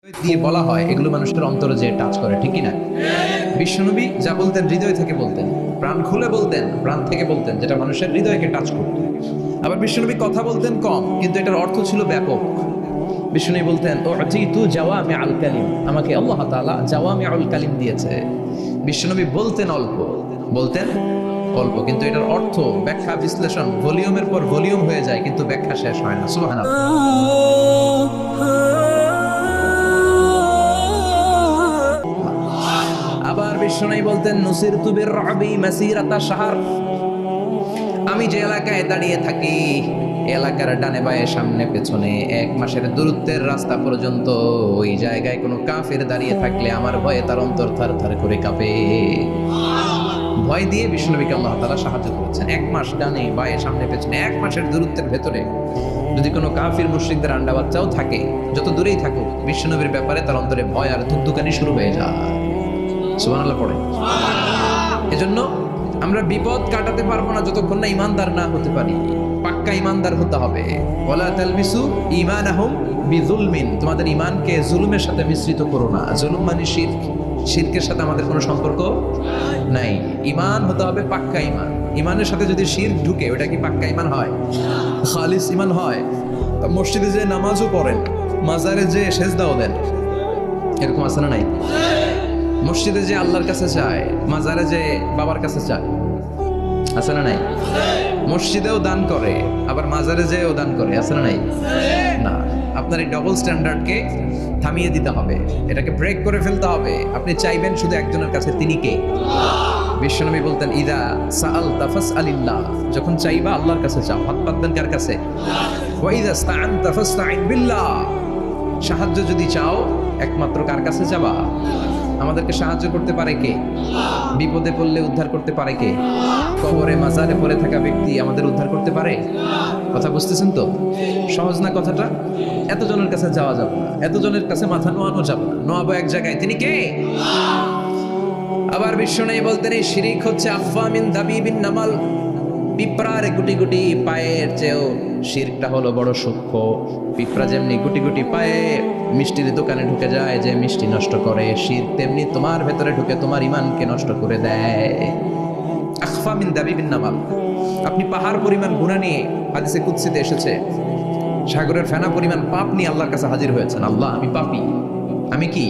দিয়ে বলা হয় এগুলো মানুষের অন্তরে যে টাচ করে, ঠিক কি না? বিশ্বনবী যা বলতেন হৃদয় থেকে বলতেন, প্রাণ খুলে বলতেন, প্রাণ থেকে বলতেন, যেটা মানুষের হৃদয়কে টাচ করত। আবার বিশ্বনবী কথা বলতেন কম, কিন্তু এটার অর্থ ছিল ব্যাপক। বিশ্বনবী বলতেন উতিতু জাওয়ামিআল কালিম, আমাকে আল্লাহ তাআলা জাওয়ামিউল কালিম দিয়েছে। বিশ্বনবী বলতেন অল্প, বলতেন অল্প, কিন্তু এটার অর্থ ব্যাখ্যা বিশ্লেষণ ভলিউমের পর ভলিউম হয়ে যায়, কিন্তু ব্যাখ্যা শেষ হয় না। সুবহানাল্লাহ। আবার বিশ্বনবী বলতেন নুসিরতু বিররবি মাসিরাতা শাহর, আমি যে এলাকায় দাঁড়িয়ে থাকি এলাকার ডানে বায়ে সামনে পেছনে 1 মাসের দূরত্বের রাস্তা পর্যন্ত ওই জায়গায় কোনো কাফের দাঁড়িয়ে থাকলে আমার ভয়ে তার অন্তর থার থার করে কাঁপে। ভয় দিয়ে বিশ্বনবীকে আল্লাহ তাআলা সাহায্য করেছেন। 1 মাস ডানে বায়ে সামনে পেছনে 1 মাসের দূরত্বের ভেতরে যদি কোনো কাফির মুশরিকদের আন্ডা বাচ্চাও থাকে, যত দূরেই থাকুক, বিশ্বনবীর ব্যাপারে তার অন্তরে ভয় আর ধুকধুকানি শুরু হয়ে যায়। সুবহানাল্লাহ পড়ে। এজন্য আমরা বিপদ কাটাতে পারবো না যতক্ষণ না ইমানদার না হতে পারি। পাক্কা ইমানদার হতে হবে। ওয়ালা তালবিসু ঈমানাহুম বিযুলমিন, তোমাদের ঈমানকে জুলুমের সাথে মিশ্রিত করো না। জুলুম মানে শিরক, শিরকের সাথে আমাদের কোনো সম্পর্ক নাই। ঈমান হতে হবে পাক্কা ঈমান। ঈমানের সাথে যদি শিরক ঢুকে, ওটা কি পাক্কা ঈমান হয়? খালিস ঈমান হয়? মসজিদে যে নামাজও পড়েন, মাজারে যে সেজদাও দেন, এরকম আছে না নাই? মসজিদে যে আল্লাহর কাছে যায়, মাজারে যে বাবার কাছে যায়, আছে না নাই? মসজিদেও দান করে, আবার মাজারে যেও দান করে, আছে না নাই? না, আপনার এই ডবল স্ট্যান্ডার্ডকে থামিয়ে দিতে হবে, এটাকে ব্রেক করে ফেলতে হবে। আপনি চাইবেন শুধু একজনের কাছে, তিনি কে? বিশ্বনবী বলতেন ইদা সাআলতা ফাসআলিল্লাহ, যখন চাইবা আল্লাহর কাছে চাও। হাত পাতবেন কার কাছে? ওয়া ইদা ইসতাআনতা ফাসতাঈন বিল্লাহ, সাহায্য যদি চাও একমাত্র কার কাছে যাবা? আমাদেরকে সাহায্য করতে পারে কে? বিপদে পড়লে উদ্ধার করতে পারে কে? কবরে মাজারে পড়ে থাকা ব্যক্তি আমাদের উদ্ধার করতে পারে? কথা বুঝতেছেন তো? সহজ না কথাটা? এতজনের কাছে যাওয়া যাবে না, এতজনের কাছে মাথা নোয়ানো যাবে না, নোয়াবো এক জায়গায়, তিনি কে? আবার বিশ্বনবী বলতেন এই শিরিক হচ্ছে আফওয়া মিন দাবিবিন নামাল, পিঁপড়ার গুটি গুটি পায়ের চেয়েও শিরকটা হলো বড় সূক্ষ্ম। পিঁপড়া যেমনি গুটি গুটি পায়ে মিষ্টির দোকানে ঢুকে যায়, যে মিষ্টি নষ্ট করে, শিরক তেমনি তোমার ভেতরে ঢুকে তোমার ঈমানকে নষ্ট করে দেয়। আখফা মিন দাবিবিন নামাল, আপনি পাহাড় পরিমাণ গুনাহ নিয়ে, হাদিসে কুদসিতে এসেছে, সাগরের ফেনা পরিমাণ পাপ নিয়ে আল্লাহর কাছে হাজির হয়েছেন। আল্লাহ, আমি পাপী, আমি কি?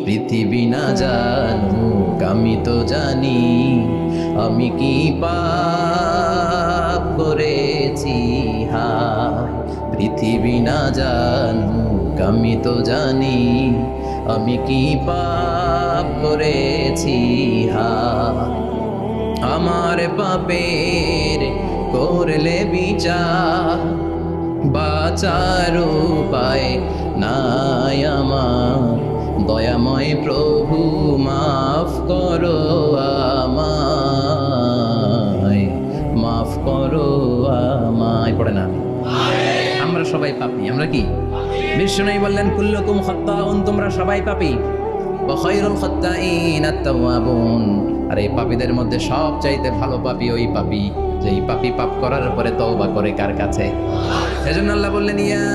পৃথিবী না জানুক আমি তো জানি, আমি কি পাপ করেছি হায়। পৃথিবী না জানুক আমি তো জানি, আমি কি পাপ করেছি হায়। আমার পাপের করলে বিচার, বাঁচার উপায় নাই আমার। দয়াময় প্রভু মাফ করো আমায়, মাফ করো আমায়। পড়ে না? আমরা সবাই পাপী। আমরা কি? বিশ্বনবী বললেন কুল্লুকুম খাত্তাউন, তোমরা সবাই পাপী। ওয়া খায়রুল খাত্তাইন আত-তাওয়াবুন, আর এই পাপীদের মধ্যে সবচাইতে ভালো পাপী ওই পাপী যেই পাপী পাপ করার পরে তওবা করে কার কাছে? এজন্য আল্লাহ বললেন ইয়া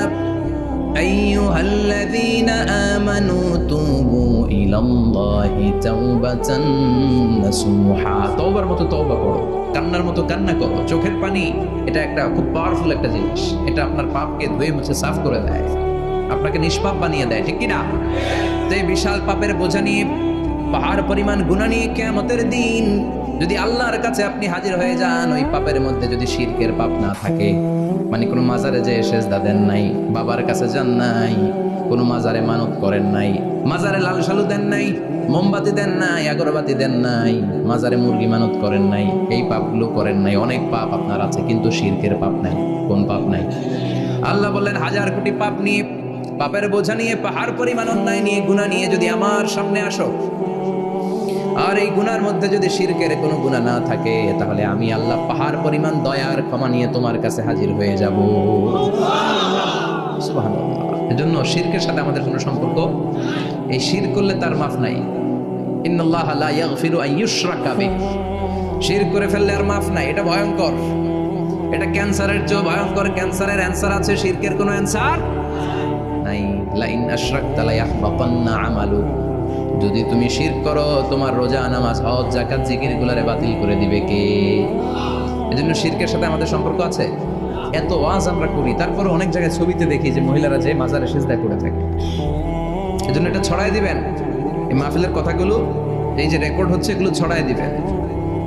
আইয়ুহাল্লাযীনা আমানু তুবু ইলাল্লাহি তাওবাতান নাসুহা, তওবার মতো তওবা করো, কান্নার মতো কান্না করো। চোখের পানি এটা একটা খুব পাওয়ারফুল একটা জিনিস, এটা আপনার পাপকে ধুয়ে মুছে সাফ করে দেয়, আপনাকে নিষ্পাপ বানিয়ে দেয়, ঠিক কি না? তো এই বিশাল পাপের বোঝা নিয়ে, পাহাড় পরিমাণ গুনাহ নিয়ে কিয়ামতের দিন যদি আল্লাহর কাছে আপনি হাজির হয়ে যান, ওই পাপের মধ্যে যদি শিরকের পাপ না থাকে, মানে কোনো মাজারে যে সেজদা দেন নাই, বাবার কাছে যান নাই, কোনো মাজারে মানত করেন নাই, মাজারে লাল শালু দেন নাই, মোমবাতি দেন নাই, আগরবাতি দেন নাই, মাজারে মুরগি মানত করেন নাই, এই পাপগুলো করেন নাই, অনেক পাপ আপনার আছে, কিন্তু শিরকের পাপ নাই। কোন পাপ নাই? আল্লাহ বললেন হাজার কোটি পাপ নিয়ে, পাপের বোঝা নিয়ে, পাহাড় পরিমাণ অন্যায় নিয়ে, গুনাহ নিয়ে যদি আমার সামনে আসো, আর এই গুনার মধ্যে যদি শিরকের কোনো গুনাহ না থাকে, তাহলে আমি আল্লাহ পাহাড় পরিমাণ দয়ার ক্ষমা নিয়ে তোমার কাছে হাজির হয়ে যাব। সুবহানাল্লাহ। এজন্য শিরকের সাথে আমাদের কোনো সম্পর্ক, এই শিরক করলে তার মাফ নাই। ইন্নাল্লাহা লা ইয়াগফিরু আন ইউশরাকা বিহি, শিরক করে ফেললে আর মাফ নাই। এটা ভয়ঙ্কর, এটা ক্যান্সারের চেয়ে ভয়ঙ্কর। ক্যান্সারের অ্যান্সার আছে, শিরকের কোনো অ্যান্সার নাই। লা ইন আশরাকতা লা ইয়াহবাতান্না আমালু, যদি তুমি শিরক করো তোমার রোজা নামাজ হজ যাকাত জিকির গুলারে বাতিল করে দিবে কে? এজন্য শিরকের সাথে আমাদের সম্পর্ক আছে। এত ওয়াজ আমরা করি, তারপরে অনেক জায়গায় ছবিতে দেখি যে মহিলারা যে মাজারে সিজদা করে থাকে। এজন্য এটা ছড়াই দিবেন, এই মাহফিলের কথাগুলো এই যে রেকর্ড হচ্ছে এগুলো ছড়াই দিবেন।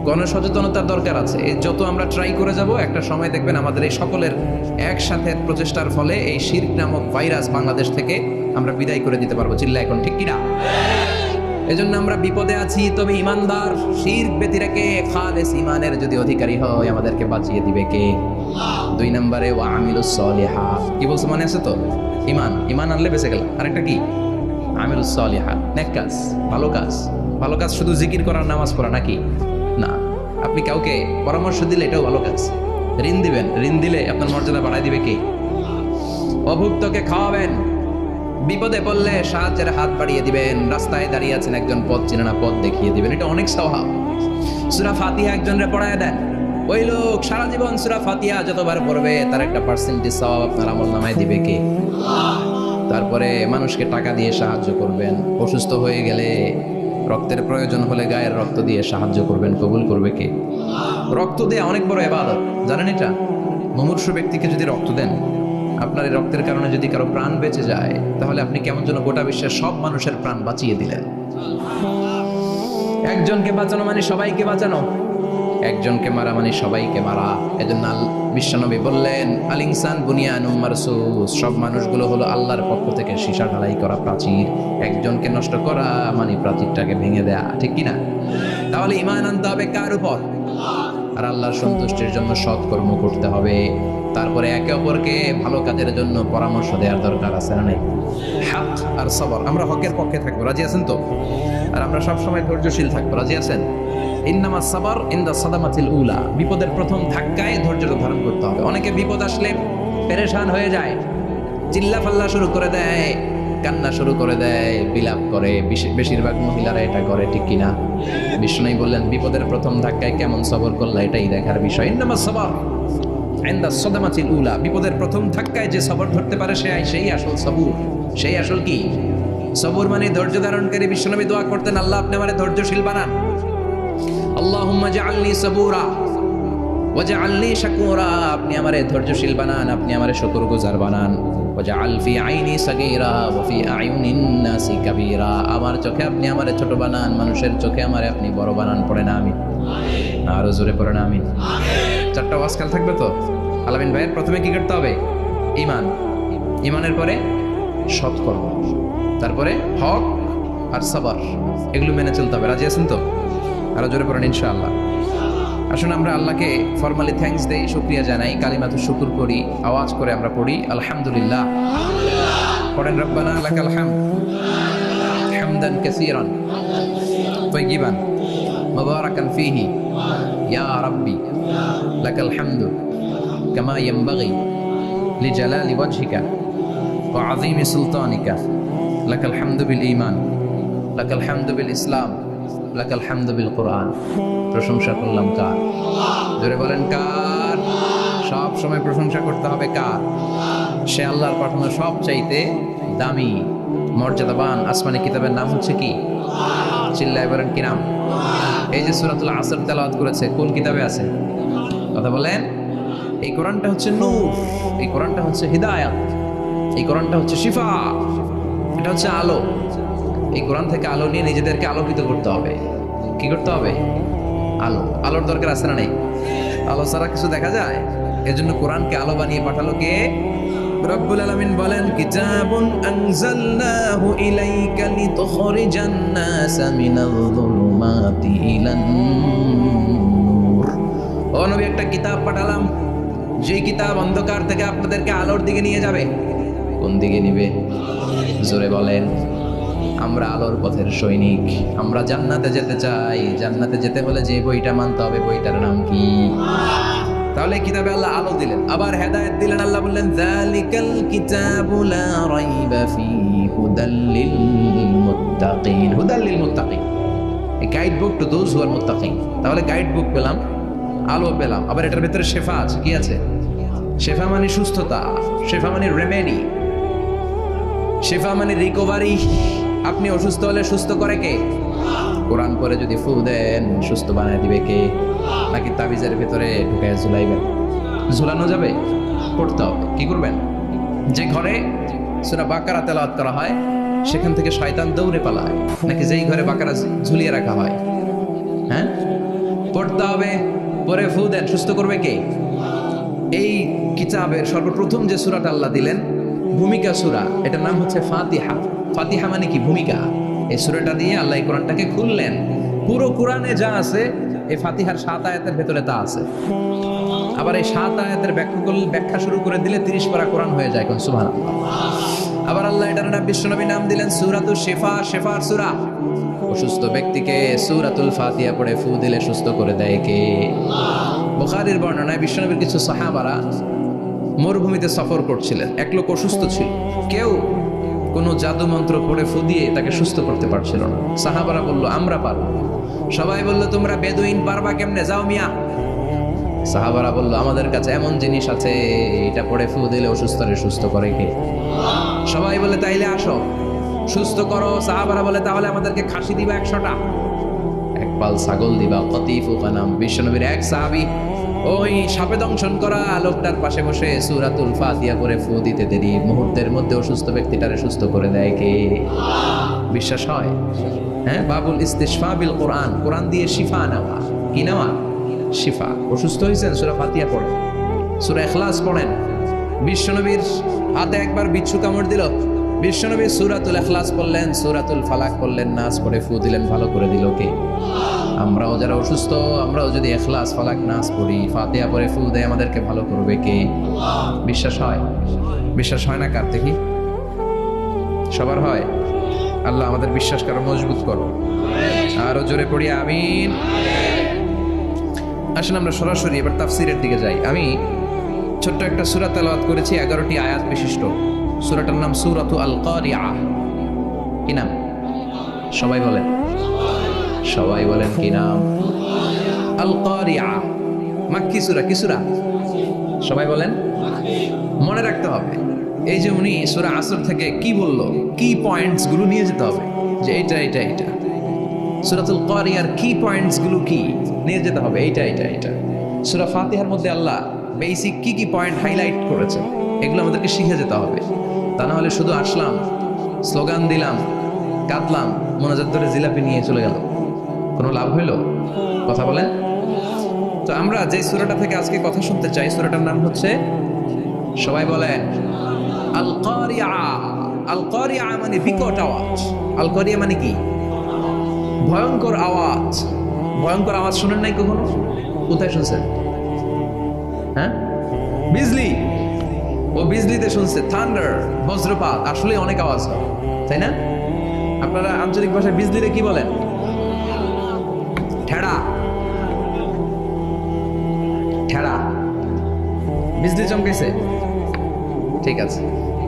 গণসচেতনতার দরকার আছে। এই যত আমরা ট্রাই করে যাব, একটা সময় দেখবেন আমাদের এই সকলের একসাথে প্রচেষ্টার ফলে এই শিরক নামক ভাইরাস বাংলাদেশ থেকে আমরা বিদায় করে দিতে পারবো। চিল্লা এখন ঠিক কিনা? এজন্য আমরা বিপদে আছি, তবে ইমানদার শিরক ব্যতি রেখে খালেস ইমানের যদি অধিকারী হয় আমাদেরকে বাঁচিয়ে দিবে কে? 2 নম্বরে ওয়া আমিলুস সলিহাত। কি বলছে মনে আছে তো? ইমান আনলে বেঁচে গেল। আরেকটা কি? আমিলুস সলিহাত, নেক কাজ, ভালো কাজ। ভালো কাজ শুধু জিকির করার নামাজ পড়া নাকি? না, আপনি কাউকে পরামর্শ দিলে এটাও ভালো কাজ। ঋণ দিবেন, ঋণ দিলে আপনার মর্যাদা বাড়ায় দিবে কে? অভুক্তকে খাওয়াবেন, বিপদে পড়লে সাহায্যের হাত বাড়িয়ে দিবেন। রাস্তায় দাঁড়িয়ে আছেন একজন, পথ চিনে না, পথ দেখিয়ে দিবেন, এটা অনেক সওয়াব। সূরা ফাতিহা একজনরে পড়ায় দেন, ওই লোক সারা জীবন সূরা ফাতিহা যতবার পড়বে তার একটা পার্সেন্টেজ সওয়াব আপনার আমলনামায় দিবে কে? তারপরে মানুষকে টাকা দিয়ে সাহায্য করবেন, অসুস্থ হয়ে গেলে রক্তের প্রয়োজন হলে গায়ের রক্ত দিয়ে সাহায্য করবেন, কবুল করবে কে? রক্ত দেয়া অনেক বড় ইবাদত, জানেন এটা? মুমূর্ষু ব্যক্তিকে যদি রক্ত দেন, আপনার এই রক্তের কারণে যদি কারো প্রাণ বেঁচে যায়, তাহলে আপনি কেমন যেন গোটা বিশ্বের সব মানুষের প্রাণ বাঁচিয়ে দিলেন। একজনকে বাঁচানো মানে সবাইকে বাঁচানো, একজনকে মারা মানে সবাইকে মারা। এজন্য বিশ্বনবী বললেন, আল ইনসান বুনিয়ানুম মারসুস, সব মানুষগুলো হলো আল্লাহর পক্ষ থেকে সীসা ঢালাই করা প্রাচীর। একজনকে নষ্ট করা মানে প্রাচীরটাকে ভেঙে দেয়া, ঠিক কিনা? তাহলে ঈমান আনতে হবে কার উপর? আর আল্লাহর সন্তুষ্টির জন্য সৎকর্ম করতে হবে। তারপরে একে অপরকে ভালো কাজের জন্য পরামর্শ দেওয়ার দরকার আছে না নাই? হক আর সবর, আমরা হকের পক্ষে থাকবো, রাজি আছেন তো? আর আমরা সব সময় ধৈর্যশীল থাকবো, রাজি আছেন? ইন্নামাস সাবর ইনদা সাদামাতিল উলা, বিপদের প্রথম ধাক্কায় ধৈর্য ধারণ করতে হবে। অনেকে বিপদ আসলে পেরেশান হয়ে যায়, চিল্লা ফাল্লা শুরু করে দেয়, কান্না শুরু করে দেয়, বিলাপ করে। বেশিরভাগ মহিলারা এটা করে, ঠিক কিনা? বিষ্ণুই বললেন, বিপদের প্রথম ধাক্কায় কেমন সবর করলা এটাই দেখার বিষয়। ইন্নামাস সাবর ইনদা সাদামাতিল উলা, বিপদের প্রথম ধাক্কায় যে সবর ধরতে পারে সেই আসল সবুর। সেই আসল কি? সবুর মানে ধৈর্য ধারণকারী। বিশ্বনবী দোয়া করতেন, আল্লাহ আপনি আমারে ধৈর্যশীল বানান। আল্লাহুম্মা জাআলনি সাবুরা ওয়াজআলনি শাকুরা, আপনি আমারে ধৈর্যশীল বানান, আপনি আমারে শুকরগুজার বানান। ওয়াজআল ফি আইনি সাগীরা ওয়া ফি আয়ুনিন নাসি কাবীরা, আমার চোখে আপনি আমারে ছোট বানান, মানুষের চোখে আমারে আপনি বড় বানান। পড়েন আমিন। আরো জোরে পড়েন আমিন। চারটা ওয়াজ কাল থাকবে তো? আলামিন ভাইয়ের প্রথমে কি করতে হবে? ঈমান, ঈমানের পরে সৎকর্ম, তারপরে হক আর সবর, এগুলো মেনে চলতে হবে। রাজি আছেন তো? আরো জোরে পড়েন ইনশাআল্লাহ। আসুন আমরা আল্লাহকে ফরমালি থ্যাঙ্কস দেই, শুকরিয়া জানাই, কালিমাতু শুকুর করি, আওয়াজ করে আমরা পড়ি আলহামদুলিল্লাহ। পড়েন রব্বানা লাকাল হামদ হামদান কাসীরান তাইয়িবান মুবারাকান ফীহি ইয়া রাব্বি লাকাল হামদু কামা ইয়ানবাগি লিজালালি ওয়াজহিকা ওয়া আযীমি সুলতানিকা লাকাল হামদু বিল ঈমান লাকাল হামদু বিল ইসলাম লাকাল হামদু বিল কুরআন। প্রশংসা করলাম কার? জোরে বলেন কার? সব সময় প্রশংসা করতে হবে কার? সে আল্লাহর পাঠানো সবচাইতে দামি মর্যাদাবান আসমানি কিতাবের নাম হচ্ছে কি? চিল্লায় বলেন কি নাম? এই যে সূরাতুল আসর তেলাওয়াত করেছে, কোন কিতাবে আছে? কথা বলেন। এই কোরআনটা হচ্ছে নূর, এই কোরআনটা হচ্ছে হিদায়াত, এই কোরআনটা হচ্ছে শিফা, এটা হচ্ছে আলো। এই কোরআন থেকে আলো নিয়ে নিজেদেরকে আলোকিত করতে হবে। কি করতে হবে? আলো। আলোর দরকার আছে না নেই? আলো ছাড়া কিছু দেখা যায়? এজন্য কোরআনকে আলো বানিয়ে পাঠালো কে? রব্বুল আলামিন বলেন, কিতাবুন আনজালনাহু ইলাইকা লিতুখরিজান নাসা মিনাল যুলুমাতি ইলান নূর। ও নবী, একটা কিতাব পাঠালাম, যে কিতাব অন্ধকার থেকে আপনাদেরকে আলোর দিকে নিয়ে যাবে। কোন দিকে নিবে? জোরে বলেন। আমরা আলোর পথের সৈনিক, আমরা জান্নাতে যেতে চাই। জান্নাতে যেতে হলে যে বইটা মানতে হবে, বইটার নাম কি? তাহলে কিতাবে আল্লাহ আলো দিলেন, আবার হেদায়েত দিলেন। আল্লাহ বললেন, যালিকাল কিতাবু লা রাইবা ফীহি হুদাল লিল মুত্তাকিন। হুদাল লিল মুত্তাকিন, a guide book to those who are মুত্তাকিন। তাহলে গাইড বুক পেলাম, আলো পেলাম, আবার এটার ভিতরে শেফা আছে। কি আছে? শেফা মানে সুস্থতা, শেফা মানে রেমেডি, শিফা মানে রিকভারি। আপনি অসুস্থ হলে সুস্থ করে কে? কোরআন পরে যদি ফু দেন সুস্থ বানায় দিবে কে? নাকি তাবিজের ভেতরে ঢুকে ঝুলাইবেন? ঝুলানো যাবে? পড়তে হবে। কি করবেন? যে ঘরে সূরা বাকারা তেলাওয়াত করা হয় সেখান থেকে শয়তান দৌড়ে পালায়, নাকি যেই ঘরে বাকারা ঝুলিয়ে রাখা হয়? হ্যাঁ, পড়তে হবে। পরে ফু দেন, সুস্থ করবে কে? এই কিতাবের সর্বপ্রথম যে সূরাটা আল্লাহ দিলেন, ভূমিকা সূরা, এটার নাম হচ্ছে ফাতিহা। ফাতিহা মানে কি? ভূমিকা। এই সূরাটা দিয়ে আল্লাহ এই কোরআনটাকে খুললেন। পুরো কোরআনে যা আছে এই ফাতিহার 7 আয়াতের ভেতরে তা আছে। আবার এই 7 আয়াতের ব্যাখ্যা শুরু করে দিলে 30 পারা কোরআন হয়ে যায়। কোন সুবহানাল্লাহ। আবার আল্লাহ এটার নাম বিশ্বনবী নাম দিলেন সূরাতুল শিফা, শিফার সূরা। অসুস্থ ব্যক্তিকে সূরাতুল ফাতিহা পড়ে ফু দিলে সুস্থ করে দেয় কে? বুখারীর বর্ণনায় বিশ্বনবীর কিছু সাহাবারা মরুভূমিতে সফর করছিলেন। এক লোক অসুস্থ ছিল, কেউ কোনো জাদু মন্ত্র পড়ে ফু দিয়ে তাকে সুস্থ করতে পারছিল না। সাহাবারা বলল আমরা পারবো। সবাই বলল তোমরা বেদুইন, পারবা কেমনে? যাও মিয়া। সাহাবারা বলল আমাদের কাছে এমন জিনিস আছে, এটা পড়ে ফু দিলে অসুস্থরে সুস্থ করে কে? সবাই বলে তাইলে আসো সুস্থ করো। সাহাবারা বলে তাহলে আমাদেরকে খাসি দিবা 100টা, এক পাল ছাগল দিবা। কতিফু কানাম, বিশ্বনবীর এক সাহাবী ওই সাপে দংশন করা লোকটার পাশে বসে সূরাতুল ফাতিহা করে ফু দিতে দেরি মুহূর্তের মধ্যে অসুস্থ ব্যক্তিটারে সুস্থ করে দেয় কে? বিশ্বাস হয়? হ্যাঁ, বাবুল ইস্তিশফা বিল কোরআন, কোরআন দিয়ে শিফা নেওয়া। কি নেওয়া? শিফা। অসুস্থ হয়েছেন, সূরা ফাতিহা পড়েন, সূরা ইখলাস পড়েন। বিশ্বনবীর হাতে একবার বিচ্ছু কামড় দিল, বিশ্বনবী সূরাতুল ইখলাস পড়লেন, সূরাতুল ফালাক পড়লেন, নাস পড়ে ফু দিলেন, ভালো করে দিল কে? আমরাও যারা অসুস্থ, আমরাও যদি ইখলাস ফালাক নাস পড়ি, ফাতিহা পড়ে ফু দেয়, আমাদেরকে ভালো করবে কে? বিশ্বাস হয়? বিশ্বাস হয় না কার? দেখি সবার হয়। আল্লাহ আমাদের বিশ্বাস করো, মজবুত করো। আরো জোরে পড়ি আমিন। আসলে আমরা সরাসরি এবার তাফসীরের দিকে যাই। আমি ছোট্ট একটা সূরা তেলাওয়াত করেছি, 11টি আয়াত বিশিষ্ট। সূরাটার নাম সূরাতু আল কারিআ। কি নাম? সবাই বলেন, সবাই বলেন কি নাম? আল কারিআ। মাক্কি সূরা। কি সূরা? সবাই বলেন। মনে রাখতে হবে, এই যে উনি সূরা আসর থেকে কি বললো, কি পয়েন্টস গুলো নিয়ে যেতে হবে, যে এটা এটা এটা। সূরাতুল কারিআর কি পয়েন্টস গুলো কি নিয়ে যেতে হবে, এইটা এটা এটা। সূরা ফাতিহার মধ্যে আল্লাহ বেসিক কি কি পয়েন্ট হাইলাইট করেছে, এগুলো আমাদেরকে শিখে যেতে হবে। তা না হলে শুধু আসলাম, স্লোগান দিলাম, কাঁদলাম, মোনাজাত ধরে জিলাপি নিয়ে চলে গেল, কোনো লাভ হইল? কথা বলেন। তো আমরা যে সূরাটা থেকে আজকে কথা শুনতে চাই, সূরাটার নাম হচ্ছে, সবাই বলেন, আল কারিআ। আল কারিআ মানে বিকট আওয়াজ। আল কারিআ মানে কি? ভয়ঙ্কর আওয়াজ। ভয়ঙ্কর আওয়াজ শুনেন নাই কখনো? কোথায় শুনছেন? হ্যাঁ, বিজলি। ও বিজলিতে শুনছে, থান্ডার, বজ্রপাত। আসলে অনেক আওয়াজ হয়, তাই না? আপনারা আঞ্চলিক ভাষায় বিজলিতে কি বলেন? ঠেড়া। ঠেড়া। বিজলি চমকেছে, ঠিক আছে।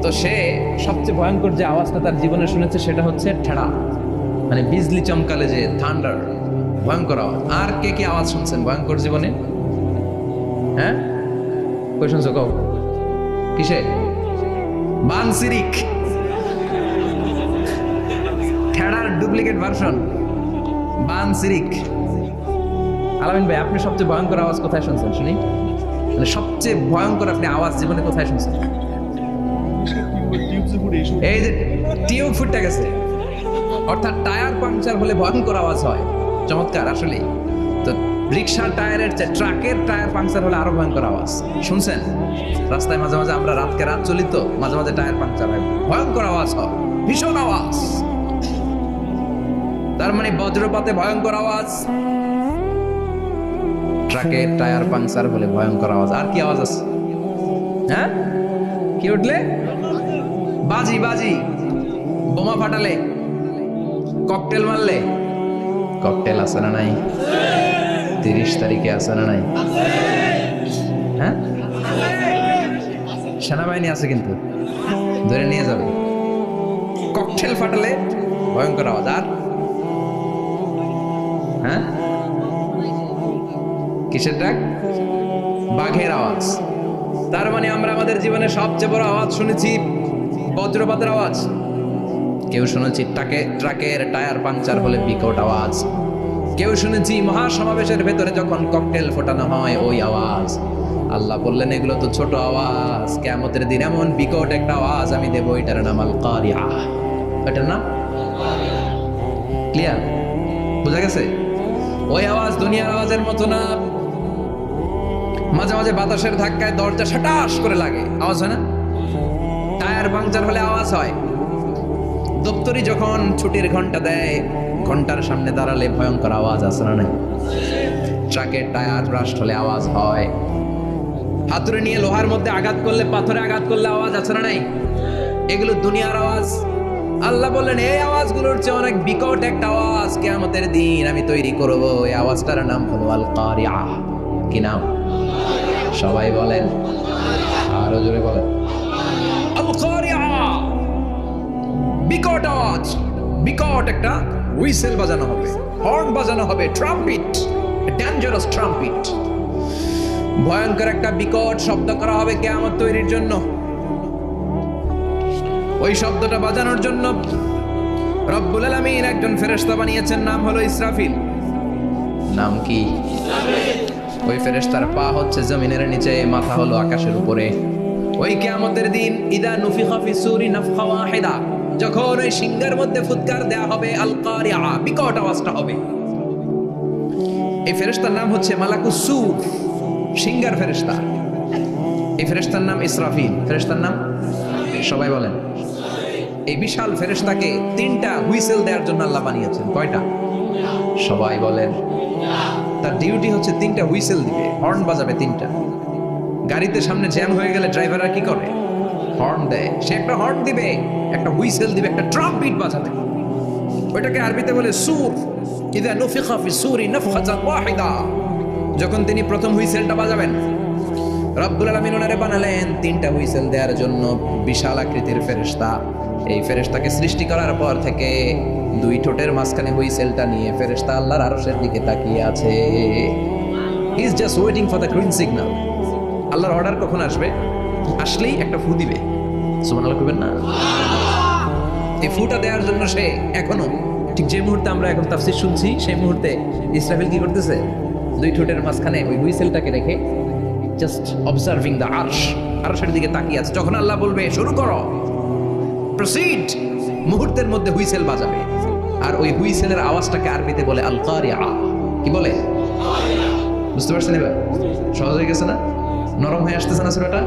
তো সে সবচেয়ে ভয়ঙ্কর যে আওয়াজটা তার জীবনে শুনেছে সেটা হচ্ছে ঠেড়া, মানে বিজলি চমকালে যে থান্ডার, ভয়ঙ্কর আওয়াজ। আর কে কি আওয়াজ শুনছেন ভয়ঙ্কর জীবনে? হ্যাঁ, কই শুনছো? কও কিসে? বানসিরিক। ঠেড়ার ডুপ্লিকেট ভার্সন বানসিরিক। আলামিন ভাই, আপনি সবচেয়ে ভয়ঙ্কর আওয়াজ কোথায় শুনছেন শুনি? মানে সবচেয়ে ভয়ঙ্কর আপনি আওয়াজ জীবনে কোথায় শুনছেন? এই যে টিউব ফুটে গেছে, অর্থাৎ টায়ার পাংচার হলে ভয়ঙ্কর আওয়াজ হয়। চমৎকার। আসলে তো রিক্সার টায়ারের চেয়ে ট্রাকের টায়ার পাংচার হলে আরো ভয়ঙ্কর আওয়াজ শুনছেন? রাস্তায় মাঝে মাঝে আমরা রাতকে রাত চলি, তো মাঝে মাঝে টায়ার পাংচার হয়, ভয়ঙ্কর আওয়াজ হয়, ভীষণ আওয়াজ। তার মানে বজ্রপাতে ভয়ঙ্কর আওয়াজ, ট্রাকের টায়ার পাংচার হলে ভয়ঙ্কর আওয়াজ। আর কি আওয়াজ আছে? হ্যাঁ, কি উঠলে? বাজি। বাজি। বোমা ফাটালে, ককটেল মারলে। ককটেল আছে না নাই? 30 তারিখে আছে না নাই? হ্যাঁ, সেনাবাহিনী আছে কিন্তু ধরে নিয়ে যাবে। ককটেল ফাটালে ভয়ঙ্কর আওয়াজ। আর হ্যাঁ, কিসের ডাক? বাঘের আওয়াজ। তার মানে আমরা আমাদের জীবনে সবচেয়ে বড় আওয়াজ শুনেছি বজ্রপাতের আওয়াজ। কেউ শুনেছি ট্রাকের টায়ার পাংচার হলে বিকট আওয়াজ, কেউ শুনেছি মহাসমাবেশের ভেতরে যখন ককটেল ফোটানো হয় ওই আওয়াজ। আল্লাহ বললেন এগুলো তো ছোট আওয়াজ, কিয়ামতের দিন এমন বিকট একটা আওয়াজ আমি দেবো, এটার নাম আল কারিয়া। এটার নাম ক্লিয়ার, বোঝা গেছে? ওই আওয়াজ দুনিয়ার আওয়াজের মতো না। মাঝে মাঝে বাতাসের ধাক্কায় দরজা সাটাস করে লাগে, আওয়াজ হয় না? টায়ার পাংচার হলে আওয়াজ হয়। দপ্তরি যখন ছুটির ঘন্টা দেয়, ঘন্টার সামনে দাঁড়ালে ভয়ঙ্কর আওয়াজ আছে না নাই? ট্রাকের টায়ার ব্রাস্ট হলে আওয়াজ হয়। হাতুড়ি নিয়ে লোহার মধ্যে আঘাত করলে, পাথরে আঘাত করলে আওয়াজ আছে না নাই? এগুলো দুনিয়ার আওয়াজ। আল্লাহ বললেন এই আওয়াজগুলোর চেয়ে অনেক বিকট একটা আওয়াজ কিয়ামতের দিন আমি তৈরি করব। এই আওয়াজটার নাম হলো আল কারিয়া। কি নাম? সবাই বলেন, আরো জোরে বলেন, আল কারিয়া। বিকট আওয়াজ, বিকট একটা হুইসেল বাজানো হবে, হর্ন বাজানো হবে, ট্রাম্পিট, ডেঞ্জারাস ট্রাম্পিট। ভয়ঙ্কর একটা বিকট শব্দ করা হবে কিয়ামত তৈরির জন্য। ওই শব্দটা বাজানোর জন্য রব্বুল আলামিন একজন ফেরেশতা বানিয়েছেন, নাম হলো ইসরাফিল। নাম কি? ওই ফেরেশতার পা হচ্ছে জমিনের নিচে, মাথা হলো আকাশের উপরে। ওই কিয়ামতের দিন ইদা নুফিখা ফিস সূরি নাফখা ওয়াহিদা, যখন ওই সিংহের মধ্যে ফুৎকার দেয়া হবে, আল কারিয়া, বিকট আওয়াজটা হবে। এই ফেরেশতার নাম হচ্ছে মালাকুস সূর, সিংহের ফেরেশতা। এই ফেরেশতার নাম ইসরাফিল। ফেরেশতার নাম সবাই বলেন। এই বিশাল ফেরেশতাকে 3টা হুইসেল দেওয়ার জন্য আল্লাহ বানিয়েছেন। কয়টা? সবাই বলেন। তার ডিউটি হচ্ছে 3টা হুইসেল দিবে, হর্ন বাজাবে 3টা। গাড়িতে সামনে জ্যাম হয়ে গেলে ড্রাইভাররা কি করে? হর্ন দেয়। সে একটা হর্ন দিবে, একটা হুইসেল দিবে, একটা ট্রাম্পিট বাজাবে। ওইটাকে আরবিতে বলে সূর। ইযা নুফিখা ফিস সূরি নাফখাতান ওয়াহিদা, যখন তিনি প্রথম হুইসেলটা বাজাবেন, রব্বুল আলামিন ওনারে বানালেন 3টা হুইসেল দেওয়ার জন্য। বিশাল আকৃতির ফেরেশতা। এই ফেরেশতাকে সৃষ্টি করার পর থেকে 2 ঠোঁটের মাঝখানে হুইসেলটা নিয়ে ফেরেশতা আল্লাহর আরশের দিকে তাকিয়ে আছে। He is just waiting for the green signal. আল্লাহর অর্ডার কখন আসবে? আসলেই একটা ফু দিবে। সুবহানাল্লাহ কইবেন না? এই ফুটা দেওয়ার জন্য সে এখনো, ঠিক যে মুহূর্তে আমরা এখন তাফসীর শুনছি, সেই মুহূর্তে ইসরাফিল কি করতেছে? 2 ঠোঁটের মাঝখানে ওই হুইসেলটাকে রেখে জাস্ট অবজার্ভিং দ্য আরশ, আরশের দিকে তাকিয়ে আছে। যখন আল্লাহ বলবে শুরু করো, প্রসিড, মুহূর্তের মধ্যে হুইসেল বাজাবে। আর ওই হুইসেলের আওয়াজটাকে আরবিতে বলে আল কারিয়া। কি বলে? বুঝতে পারছেন এবার? সহজ হয়ে গেছে না? নরম হয়ে আসতেছে না সূরাটা?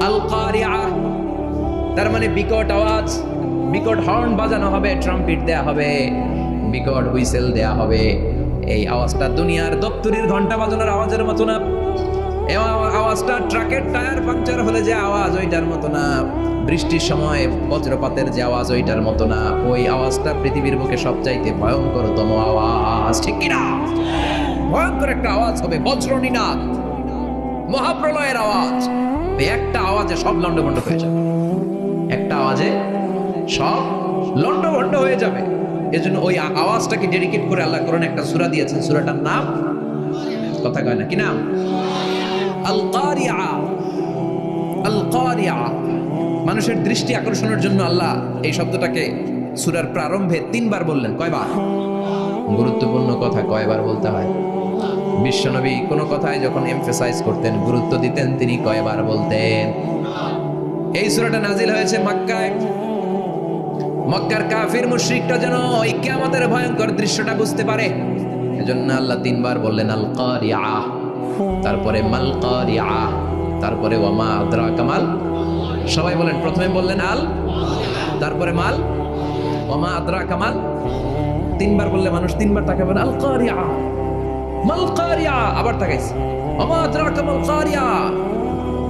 আল কারিয়া তার মানে বিকট আওয়াজ, বিকট হর্ন বাজানো হবে, ট্রাম্পিট দেয়া হবে, বিকট হুইসেল দেয়া হবে। এই আওয়াজটা দুনিয়ার দপ্তরির ঘন্টা বাজানোর আওয়াজের মতো না। এই আওয়াজটা ট্রাকের টায়ার পাংচার হলে যে আওয়াজ ওইটার মতো না। বৃষ্টির সময় বজ্রপাতের যে আওয়াজ ওইটার মতো না। ওই আওয়াজটা পৃথিবীর বুকে সবচাইতে ভয়ঙ্করতম আওয়াজ, ঠিক কিনা? ভয়ঙ্কর একটা আওয়াজ হবে, বজ্রনিনাদ, মহাপ্রলয়ের আওয়াজ। এই একটা আওয়াজে সব লন্ডভন্ড হয়ে যাবে। একটা আওয়াজে সব লন্ডভন্ড হয়ে যাবে। এজন্য ওই আওয়াজটাকে ডেডিকেট করে আল্লাহ কোরআনে একটা সূরা দিয়েছেন। সূরাটার নাম, কথা কয় না, কি নাম? আল কারিয়া। আল কারিয়া। মানুষের দৃষ্টি আকর্ষণের জন্য আল্লাহ এই শব্দটাকে সূরার প্রারম্ভে 3 বার বললেন। কয়বার? গুরুত্বপূর্ণ কথা কয়বার বলতে হয়? বিশ্বনবী কোনো কথায় যখন এমফাসাইজ করতেন, গুরুত্ব দিতেন, তিনি কয়বার বলতেন? এই সূরাটা নাজিল হয়েছে মক্কায়। মক্কার কাফির মুশরিকরা যেন ওই কিয়ামতের ভয়ঙ্কর দৃশ্যটা বুঝতে পারে, এজন্য আল্লাহ 3 বার বললেন আল কারিয়া, তারপরে মাল কারিয়া, তারপরে ওয়ামা আদরাকা মাল। সবাই বলেন, প্রথমে বললেন আল, তারপরে মাল, ওয়ামা আদরাকা মাল। 3 বার বললে মানুষ 3 বার তাকাবে, আল কারিয়া, মাল কারিয়া, আবার তাকাইছে, ওয়ামা আদরাকা মাল কারিয়া।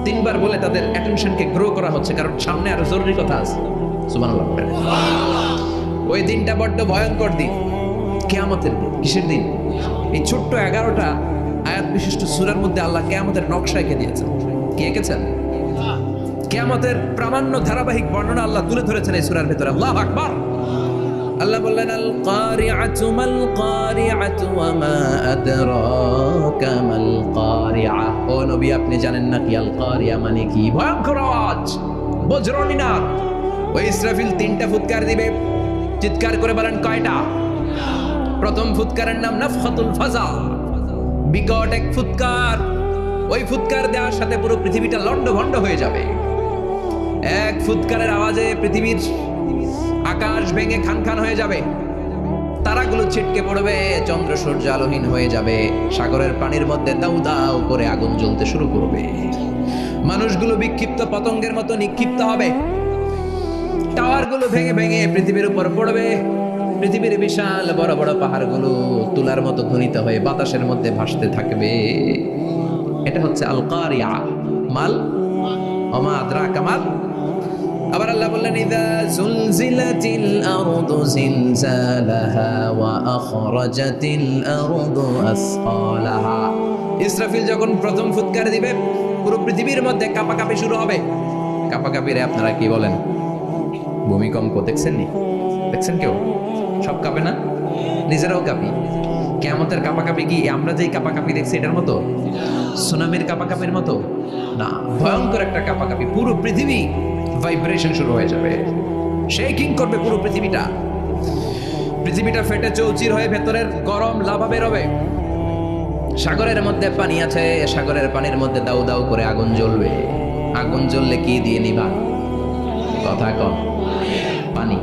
3 বার বলে তাদের অ্যাটেনশনকে গ্রো করা হচ্ছে, কারণ সামনে আরো জরুরি কথা আছে। সুবহানাল্লাহ। ওই দিনটা বড্ড ভয়ঙ্কর দিন, কিয়ামতের দিন। কিসের দিন? এই ছোট্ট 11টা আয়াত বিশিষ্ট সূরার মধ্যে আল্লাহ কিয়ামতের নকশা এঁকে দিয়েছেন। কি এঁকেছেন? কিয়ামতের প্রামাণ্য ধারাবাহিক বর্ণনা আল্লাহ তুলে ধরেছেন এই সূরার ভিতরে। আল্লাহু আকবার। আল্লাহ বললেন আল কারিআতু মাল কারিআতু ওয়া মা আদরাকা মাল কারিআ। ও নবী, আপনি জানেন না কি আল কারিয়া মানে কি? ভয়ঙ্কর আওয়াজ, বজ্রনিনাদ। ওই ইসরাফিল 3টা ফুৎকার দিবে, চিৎকার করে বলেন কয়টা? প্রথম ফুৎকারের নাম নাফখাতুল ফাজা, বিকট এক ফুৎকার। ওই ফুৎকার দেওয়ার সাথে পুরো পৃথিবীটা লন্ডভন্ড হয়ে যাবে। এক ফুৎকারের আওয়াজে পৃথিবীর আকাশ ভেঙে খান খান হয়ে যাবে, তারাগুলো ছিটকে পড়বে, চন্দ্র সূর্য আলোহীন হয়ে যাবে, সাগরের পানির মধ্যে দাউ দাউ করে আগুন জ্বলতে শুরু করবে, মানুষগুলো বিক্ষিপ্ত পতঙ্গের মতো নিক্ষিপ্ত হবে, টাওয়ারগুলো ভেঙে ভেঙে পৃথিবীর উপর পড়বে, পৃথিবীর বিশাল বড় বড় পাহাড়গুলো তুলার মতো ধ্বনিত হয়ে বাতাসের মধ্যে ভাসতে থাকবে। এটা হচ্ছে আল কারিয়া। মাল ওমা আদরাকা মাল। আবার আল্লাহ বললেন ইযা জুলজিলাতিল আরদু জিলজালাহা ওয়া আখরাজাতিল আরদু আসকালাহা। ইসরাফিল যখন প্রথম ফুৎকার দিবে পুরো পৃথিবীর মধ্যে কাঁপাকাঁপি শুরু হবে। কাঁপাকাঁপিরে আপনারা কি বলেন? ভূমিকম্প দেখছেন নি? দেখছেন কেউ? সব কাঁপে না? নিজেরাও কাঁপি। কিয়ামতের কাঁপাকাঁপি কি আমরা যেই কাঁপাকাঁপি দেখছি এটার মতো? সুনামির কাঁপাকাঁপির মতো না, ভয়ঙ্কর একটা কাঁপাকাঁপি। পুরো পৃথিবী ভাইব্রেশন শুরু হয়ে যাবে, শেকিং করবে পুরো পৃথিবীটা। পৃথিবীটা ফেটে চৌচির হয়ে ভেতরের গরম লাভা বেরোবে। সাগরের মধ্যে পানি আছে, সাগরের পানির মধ্যে দাউ দাউ করে আগুন জ্বলবে। আগুন জ্বললে কি দিয়ে নিভা? কথা কম, পানি।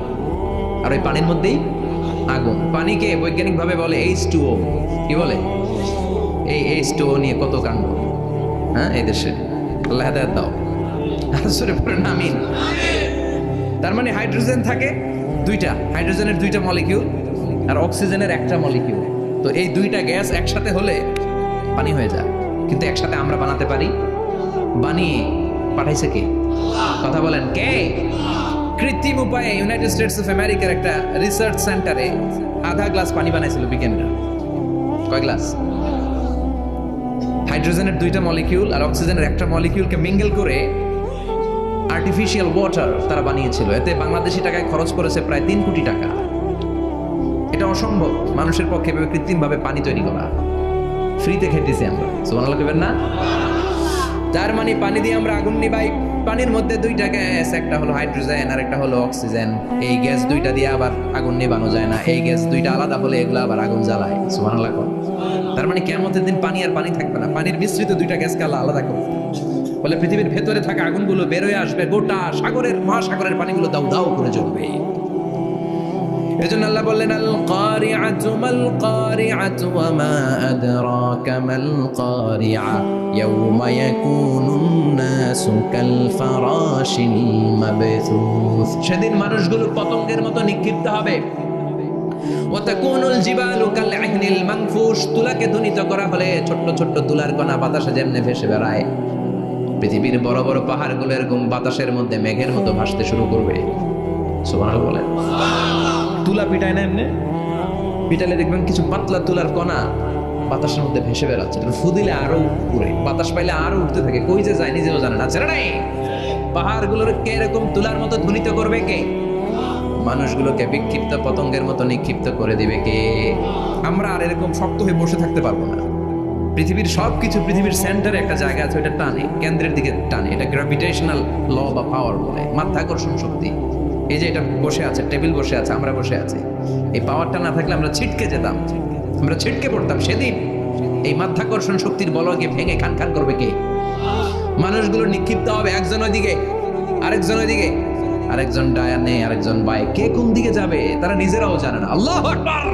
আর ওই পানির মধ্যেই আগুন। পানিকে বৈজ্ঞানিক ভাবে বলে H2O। কি বলে? এই H2O নিয়ে কত কাণ্ড, হ্যাঁ, এই দেশে। আল্লাহ হেদায়েত দাও। আসলে পড়ে না আমিন। তার মানে হাইড্রোজেন থাকে দুইটা, হাইড্রোজেনের দুইটা মলিকিউল আর অক্সিজেনের একটা মলিকিউল। তো এই দুইটা গ্যাস একসাথে হলে পানি হয়ে যায়। কিন্তু একসাথে আমরা বানাতে পারি? বানিয়ে পাঠাইছে কে? কথা বলেন কে? কৃত্রিম উপায়ে ইউনাইটেড স্টেটস অফ আমেরিকার একটা রিসার্চ সেন্টারে আধা গ্লাস পানি বানাইছিল বিজ্ঞানীরা। কয় গ্লাস? হাইড্রোজেনের দুইটা মলিকিউল আর অক্সিজেনের একটা মলিকিউলকে মিঙ্গেল করে আর্টিফিশিয়াল ওয়াটার তারা বানিয়েছিল। এতে বাংলাদেশি টাকায় খরচ করেছে প্রায় 3 কোটি টাকা। এটা অসম্ভব মানুষের পক্ষে কৃত্রিম ভাবে পানি তৈরি করা। ফ্রিতে খেতেছি আমরা, সুবহানাল্লাহ কইবেন না? তার মানে পানি দিয়ে আমরা আগুন নিভাই। পানির মধ্যে দুইটা গ্যাস, একটা হলো হাইড্রোজেন আর একটা হলো অক্সিজেন। এই গ্যাস দুইটা দিয়ে আবার আগুন নিভানো যায় না। এই গ্যাস দুইটা আলাদা হলে এগুলো আবার আগুন জ্বালায়। সুবহানাল্লাহ। তার মানে কিয়ামতের দিন পানি আর পানি থাকবে না, পানির মিশ্রিত দুইটা গ্যাসকে আল্লাহ আলাদা করবে। বলে পৃথিবীর ভেতরে থাকা আগুনগুলো বের হয়ে আসবে, গোটা সাগরের মহাসাগরের পানিগুলো দাউ দাউ করে জ্বলবে। এজন্য আল্লাহ বললেন আল কারিআতু মাল কারিআতু ওয়া মা আদরাকা মাল কারিআ ইয়াউমা ইয়াকুনুন নাসু কাল ফারাশিল মাবথুস। সেদিন মানুষগুলো পতঙ্গের মতো নিক্ষিপ্ত হবে। ওয়া তাকুনুল জিবালু কাল ইহনিল মানফুশ। তুলাকে ধ্বনিত করা হলে ছোট্ট ছোট্ট তুলার কণা বাতাসে যেমনে ভেসে বেড়ায়, পৃথিবীর বড় বড় পাহাড়গুলো এরকম বাতাসের মধ্যে মেঘের মতো ভাসতে শুরু করবে। সুবহানাল্লাহ বলেন। তুলা পিটায় না এমনি? পিটালে দেখবেন কিছু পাতলা তুলার কণা বাতাসের মধ্যে ভেসে বেড়াচ্ছে। ফু দিলে আরো উড়ে, বাতাস পাইলে আরো উঠতে থাকে, কই যে যায় নিজেও জানে না। ছেড়ে নাই পাহাড়গুলোর কে এরকম তুলার মতো ধ্বনিত করবে কে? মানুষগুলোকে বিক্ষিপ্ত পতঙ্গের মতো নিক্ষিপ্ত করে দিবে কে? আমরা আর এরকম শক্ত হয়ে বসে থাকতে পারবো না। পৃথিবীর সবকিছু, পৃথিবীর সেন্টারে একটা জায়গা আছে, ওটা টানে, কেন্দ্রের দিকে টানে। এটা গ্র্যাভিটেশনাল ল বা পাওয়ার বলে, মাধ্যাকর্ষণ শক্তি। এই যে এটা বসে আছে, টেবিল বসে আছে, আমরা বসে আছি, এই পাওয়ারটা না থাকলে আমরা ছিটকে যেতাম, আমরা ছিটকে পড়তাম। সেদিন এই মাধ্যাকর্ষণ শক্তির বলকে ভেঙে খান খান করবে কে? মানুষগুলো নিক্ষিপ্ত হবে, একজন ওইদিকে, আরেকজন ওইদিকে, আরেকজন ডায়ানে, আরেকজন বায়ে। কে কোন দিকে যাবে তারা নিজেরাও জানে না। আল্লাহু আকবার।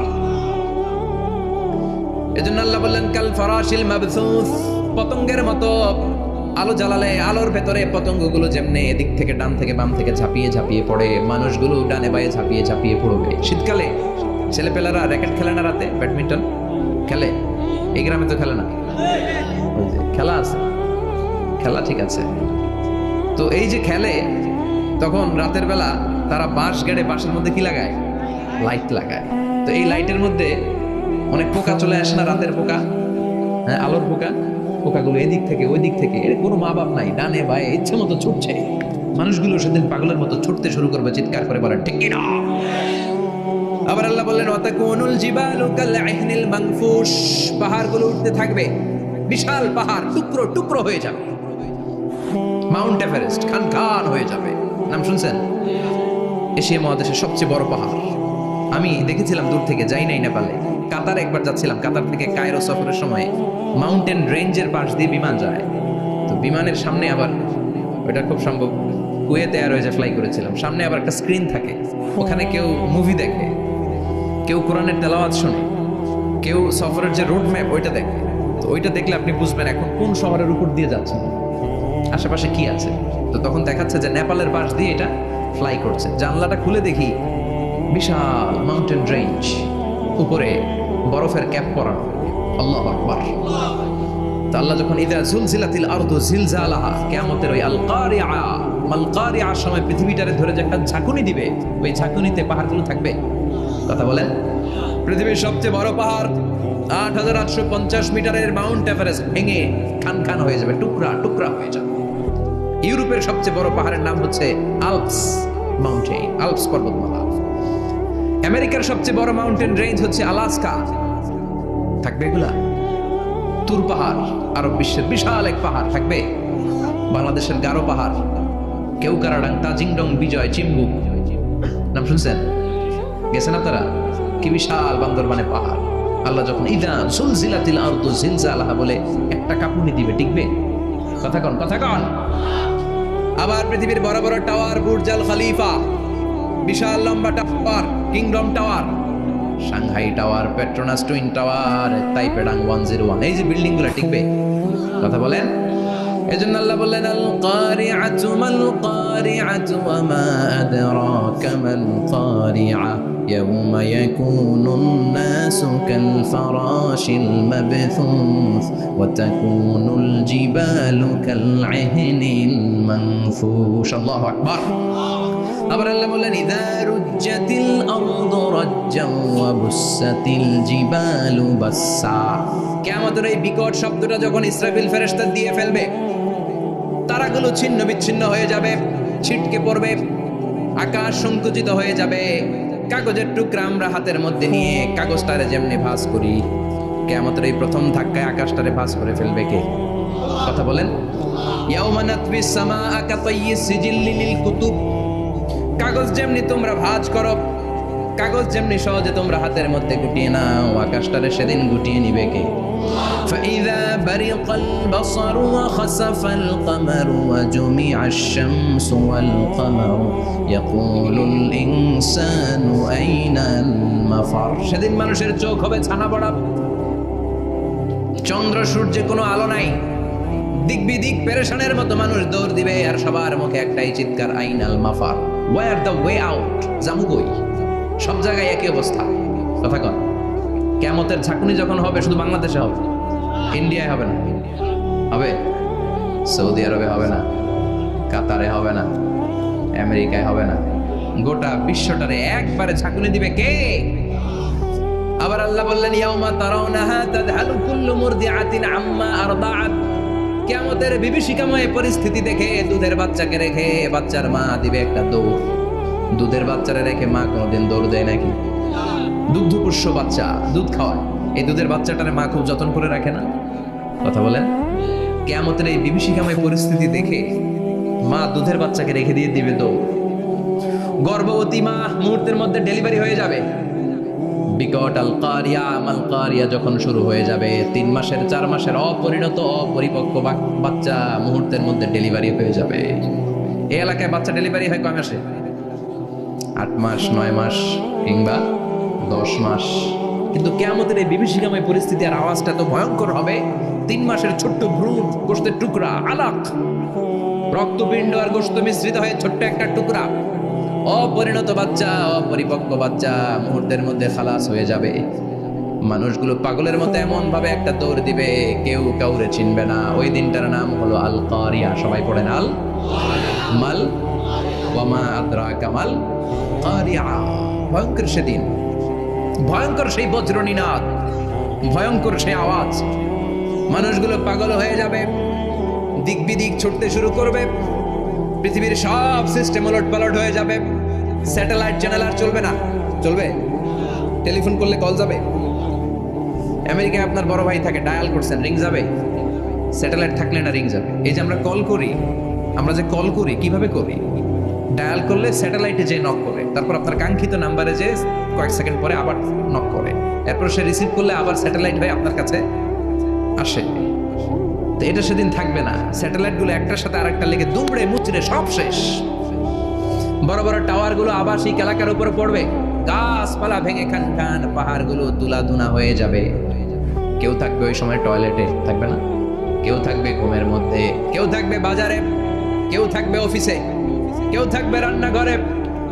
এজন্য আল্লাহ বললেন কাল ফারাশিল মাবথুস। পতঙ্গের মতো আলো জ্বালালে আলোর ভেতরে পতঙ্গগুলো যেমনি এদিক থেকে ডান থেকে বাম থেকে ঝাঁপিয়ে ঝাঁপিয়ে পড়ে, মানুষগুলো ডানে বায়ে ঝাঁপিয়ে ঝাঁপিয়ে পড়বে। শীতকালে ছেলেপেলারা র্যাকেট খেলে না, রাতে ব্যাডমিন্টন খেলে। এই গ্রামে তো খেলে না, খেলা আছে, খেলা ঠিক আছে। তো এই যে খেলে, তখন রাতের বেলা তারা বাঁশ গেড়ে, বাঁশের মধ্যে কি লাগায়? লাইট লাগায়। তো এই লাইটের মধ্যে অনেক পোকা চলে আসে না, রাতের পোকা, হ্যাঁ, আলোর পোকা। পোকাগুলো এদিক থেকে ওই দিক থেকে, এর কোনো মা বাপ নাই, ডানে বায়ে ইচ্ছে মতো ছুটছে। মানুষগুলো সেদিন পাগলের মতো ছুটতে শুরু করবে, চিৎকার করে বলেন ঠিক কি না? আবার আল্লাহ বললেন ওয়াতাকুনুল জিবালু কাল ইহনিল মানফুশ। পাহাড়গুলো উঠতে থাকবে, বিশাল পাহাড় টুকরো টুকরো হয়ে যাবে। মাউন্ট এভারেস্ট খান খান হয়ে যাবে। নাম শুনছেন? এশিয়া মহাদেশের সবচেয়ে বড় পাহাড়। আমি দেখেছিলাম দূর থেকে, যাই নাই নেপালে। কাতার একবার যাচ্ছিলাম, কাতার থেকে কায়রো সফরের সময় মাউন্টেন রেঞ্জের পাশ দিয়ে বিমান যায়। তো বিমানের সামনে আবার, ওটা খুব সম্ভব কুয়েতে এয়ারওয়েজে ফ্লাই করেছিলাম, সামনে আবার একটা স্ক্রিন থাকে, ওখানে কেউ মুভি দেখে, কেউ কোরআনের তেলাওয়াত শোনে, কেউ সফরের যে রোড ম্যাপ ওইটা দেখে। তো ওইটা দেখলে আপনি বুঝবেন এখন কোন শহরের উপর দিয়ে যাচ্ছেন, আশেপাশে কি আছে। তো তখন দেখাচ্ছে যে নেপালের পাশ দিয়ে এটা ফ্লাই করছে। জানলাটা খুলে দেখি বিশাল মাউন্টেন রেঞ্জ, উপরে বরফের ক্যাপ পরানো। আল্লাহু আকবার। তো আল্লাহ যখন ইদা জুলজিলাতিল আরদু জিলজালাহা, কিয়ামতের ওই আল কারিআ মাল কারিআর সময় পৃথিবীটারে ধরে যে একটা ঝাঁকুনি দিবে, ওই ঝাঁকুনিতে পাহাড়গুলো থাকবে। কথা বলেন, পৃথিবীর সবচেয়ে বড় পাহাড় ৮৮৫০ মিটারের মাউন্ট এভারেস্ট ভেঙে খান খান হয়ে যাবে, টুকরা টুকরা হয়ে যাবে। ইউরোপের সবচেয়ে বড় পাহাড়ের নাম হচ্ছে আল্পস মাউন্টেন, আল্পস পর্বতমালা। আমেরিকার সবচেয়ে বড় মাউন্টেন রেঞ্জ হচ্ছে আলাস্কা, থাকবে এগুলা। তুর পাহাড় আরব বিশ্বের বিশাল এক পাহাড় থাকবে। বাংলাদেশের গারো পাহাড়, কেউকারাডাং, তাজিংডং, বিজয়, চিম্বুক, নাম শুনছেন? গেছেন আপনারা? কি বিশাল বান্দরবানে পাহাড়। আল্লাহ যখন ইদা জুলজিলাতিল আরদু জিলজালাহা বলে একটা কাঁপুনি দিবে, টিকবে? কথা কন, কথা কন। আবার পৃথিবীর বড় বড় টাওয়ার, বুর্জ আল খলিফা, বিশাল লম্বা tower, kingdom tower, Shanghai tower, Petronas twin tower, তাইপেডাং 101, এই যে বিল্ডিং গুলো টিকবে? কথা বলেন। এজন্য আল্লাহ বললেন আল কারিআতু মাল কারিআতু ওয়া মা আদরাকা মাল কারিআ ইয়াউমা ইয়াকুনুন নাসু কাল ফারাশিল মাবথুস ওয়া তাকুনুল জিবালু কাল ইহনিল মানফুশ। আল্লাহু আকবার। আবার আল্লাহ বললেন ইযা রুজ্জাতিল আরদু রাজ্জান ওয়া বুসাতিল জিবালু বাসসা। কিয়ামতের এই বিকট শব্দটা যখন ইসরাফিল ফেরেশতা দিয়ে ফেলবে, তারাগুলো ছিন্ন বিচ্ছিন্ন হয়ে যাবে, ছিটকে পড়বে, আকাশ সংকুচিত হয়ে যাবে। কাগজের টুকরা আমরা হাতের মধ্যে নিয়ে কাগজটারে যেমনি ভাঁজ করি, কিয়ামতের এই প্রথম ধাক্কায় আকাশটারে ভাঁজ করে ফেলবে কে? কথা বলেন। ইয়াউমা নাতবিস সামাআ কাতাইয়িস সিজিল্লি লিল কুতুব। কাগজ যেমনি তোমরা ভাঁজ করো, কাগজ যেমনি সহজে তোমরা হাতের মধ্যে গুটিয়ে নাও, আকাশটারে সেদিন গুটিয়ে নিবে কে? فإذا برق البصر وخسف القمر وجمع الشمس والقمر يقول الإنسان أين المفر। সেদিন মানুষের চোখ হবে ছানা বড়া, চন্দ্র সূর্যে কোনো আলো নাই, দিক বিদিক পেরেশানের মতো মানুষ দৌড় দিবে, আর সবার মুখে একটাই চিৎকার, আইনাল মাফার, ওয়্যার দ্য ওয়ে আউট, জামুগই। সব জায়গায় একই অবস্থা। কথা কন। কিয়ামতের ঝাঁকুনি যখন হবে শুধু বাংলাদেশে হবে, ইন্ডিয়ায় হবে না, হবে সৌদি আরবে হবে না, কাতারে হবে না, আমেরিকায় হবে না, গোটা বিশ্বটারে একবারে ঝাঁকুনি দিবে কে? আবার আল্লাহ বললেন ইয়াউমা তারাউনাহা তাযহালু কুল্লু মুরদিআতিন আম্মা আরদাআত। কিয়ামতের বিভীষিকাময় পরিস্থিতি দেখে দুধের বাচ্চাকে রেখে বাচ্চার মা দিবে একটা দৌড়। দুধের বাচ্চারে রেখে মা কোনোদিন দৌড় দেয় নাকি? দুগ্ধপোষ্য বাচ্চা, দুধ খাওয়ায়, এই দুধের বাচ্চাটারে মা খুব যত্ন করে রাখে না? কথা বলেন। কিয়ামতের এই বিভীষিকাময় পরিস্থিতি দেখে মা দুধের বাচ্চাকে রেখে দিয়ে দিবে দৌড়। গর্ভবতী মা মুহূর্তের মধ্যে ডেলিভারি হয়ে যাবে। বিকট আল কারিয়া মাল কারিয়া যখন শুরু হয়ে যাবে, 3 মাসের 4 মাসের অপরিণত অপরিপক্ক বাচ্চা মুহূর্তের মধ্যে ডেলিভারি হয়ে যাবে। এই এলাকায় বাচ্চা ডেলিভারি হয় কয় মাসে? 8 মাস, 9 মাস কিংবা 10 মাস। কিন্তু কিয়ামতের এই বিভীষিকাময় পরিস্থিতি আর আওয়াজটা তো ভয়ঙ্কর হবে। 3 মাসের ছোট্ট ভ্রূণ, গোশতের টুকরা, আলাক, রক্তপিণ্ড আর গোশত মিশ্রিত হয়ে ছোট্ট একটা টুকরা, অপরিণত বাচ্চা, অপরিপক্ক বাচ্চা মুহূর্তের মধ্যে খালাস হয়ে যাবে। মানুষগুলো পাগলের মতো এমন ভাবে একটা দৌড় দিবে, কেউ কাউরে চিনবে না। ওই দিনটার নাম হলো আল কারিয়া। সবাই পড়েন আল মাল ওয়া মা আদরাকা মাল কারিয়া। ভয়ঙ্কর সেদিন, ভয়ঙ্কর সেই বজ্রনিনাদ, ভয়ঙ্কর সেই আওয়াজ। মানুষগুলো পাগল হয়ে যাবে, দিক বিদিক ছুটতে শুরু করবে, পৃথিবীর সব সিস্টেম ওলট পালট হয়ে যাবে। স্যাটেলাইট চ্যানেল আর চলবে না। চলবে? টেলিফোন করলে কল যাবে? আমেরিকায় আপনার বড় ভাই থাকে, ডায়াল করছেন, রিং যাবে? স্যাটেলাইট থাকলে না রিং যাবে? এই যে আমরা কল করি, আমরা যে কল করি কিভাবে করি? ডায়াল করলে স্যাটেলাইটে যে নক করে, তারপর আপনার কাঙ্ক্ষিত নাম্বারে যে কয়েক সেকেন্ড পরে আবার নক করে, এরপর সে রিসিভ করলে আবার স্যাটেলাইট হয়ে আপনার কাছে আসে। তো এটা সেদিন থাকবে না, স্যাটেলাইটগুলো একটার সাথে আরেকটা লেগে দুমড়ে মুচড়ে সব শেষ। বড় বড় টাওয়ারগুলো আবাসিক এলাকার উপরে পড়বে, গাছপালা ভেঙে খান খান, পাহাড়গুলো তুলাধুনা হয়ে যাবে। কেউ থাকবে ওই সময় টয়লেটে, থাকবে না। কেউ থাকবে ঘুমের মধ্যে, কেউ থাকবে বাজারে, কেউ থাকবে অফিসে, কেউ থাকবে রান্নাঘরে,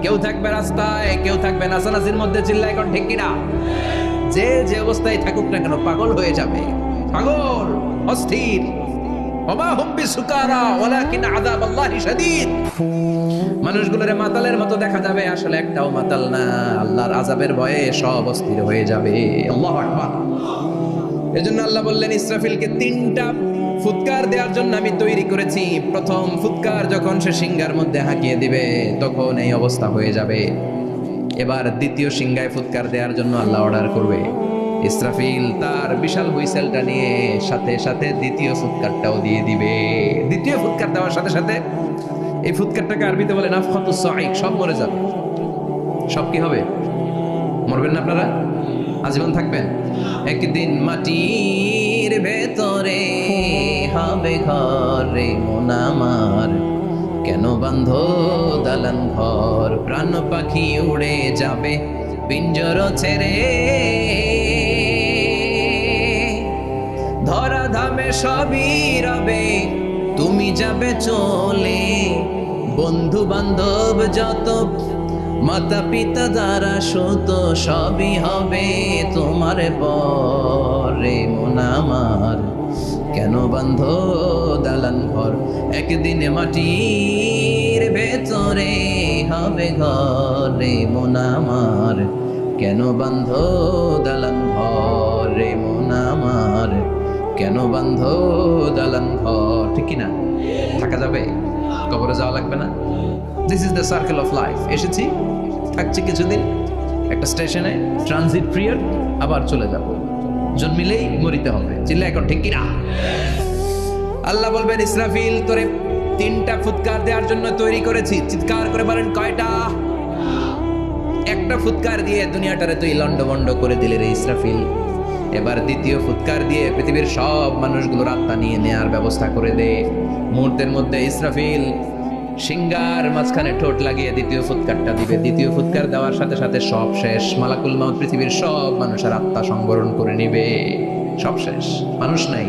কেউ থাকবে রাস্তায়, কেউ থাকবে নাচানাচির মধ্যে। চিল্লায় এখন ঠিক কিনা? যে যে অবস্থায় থাকুক না কেন পাগল হয়ে যাবে, পাগল, অস্থির। ওমা হুম বিসুকারা ওয়ালাকিন আযাবাল্লাহি শাদীদ। মানুষগুলোরে মাতালের মতো দেখা যাবে, আসলে একটাও মাতাল না। আল্লাহর আযাবের ভয়ে সব অস্থির হয়ে যাবে। আল্লাহু আকবার। এজন্য আল্লাহ বললেন ইসরাফিলকে 3টা ফুৎকার দেওয়ার জন্য আমি তৈরি করেছি। প্রথম ফুৎকার যখন সে সিংহার মধ্যে হাঁকিয়ে দিবে তখন এই অবস্থা হয়ে যাবে। এবার দ্বিতীয় সিংহায় ফুৎকার দেওয়ার জন্য আল্লাহ অর্ডার করবে। ইসরাফিল তার বিশাল হুইসেলটা নিয়ে সাথে সাথে দ্বিতীয় ফুৎকারটাও দিয়ে দিবে। দ্বিতীয় ফুৎকার দেওয়ার সাথে সাথে এই ফুৎকারটাকে আরবিতে বলে নাফখাতুস সাঈক, সব মরে যাবে। সব কি হবে? মরবেন না আপনারা, আজীবন থাকবেন। একদিন মাটির ভেতরে হবে ঘরে মন আমার, কেন বান্ধ দালান ঘর, প্রাণ পাখি উড়ে যাবে পিঞ্জর ছেড়ে, ধরা ধামে সবই রবে তুমি যাবে চলে, বন্ধু বান্ধব যত মাতা পিতা দ্বারা শত সবই হবে তোমার পরে মন আমার, কেন বান্ধ দালান ঘর, একদিন মাটির ভেতরে হবে ঘরে মন আমার, কেন বান্ধ দালান ঘরে মন আমার, কেন বান্ধ দালান ঘর। ঠিক কিনা? থাকা যাবে? কবরে যাওয়া লাগবে না? This is the circle of life. এসেছি, থাকছি কিছুদিন, একটা স্টেশনে ট্রানজিট পিরিয়ড, আবার চলে যাব। জন্মিলেই মরিতে হবে। চিল্লা এখন ঠিক কিনা? আল্লাহ বলবেন ইসরাফিল তোরে 3টা ফুৎকার দেওয়ার জন্য তৈরি করেছি। চিৎকার করে বলেন কয়টা? একটা ফুৎকার দিয়ে দুনিয়াটারে তুই লন্ডভন্ড করে দিলে রে ইসরাফিল। এবার দ্বিতীয় ফুৎকার দিয়ে পৃথিবীর সব মানুষগুলোর আত্মা নিয়ে নেয়ার ব্যবস্থা করে দে। মুহূর্তের মধ্যে ইসরাফিল সিংহার মাঝখানে ঠোঁট লাগিয়ে দ্বিতীয় ফুৎকারটা দিবে। দ্বিতীয় ফুৎকার দেওয়ার সাথে সাথে সব শেষ। মালাকুল মাউত পৃথিবীর সব মানুষের আত্মা সংবরণ করে নিবে। সব শেষ, মানুষ নাই,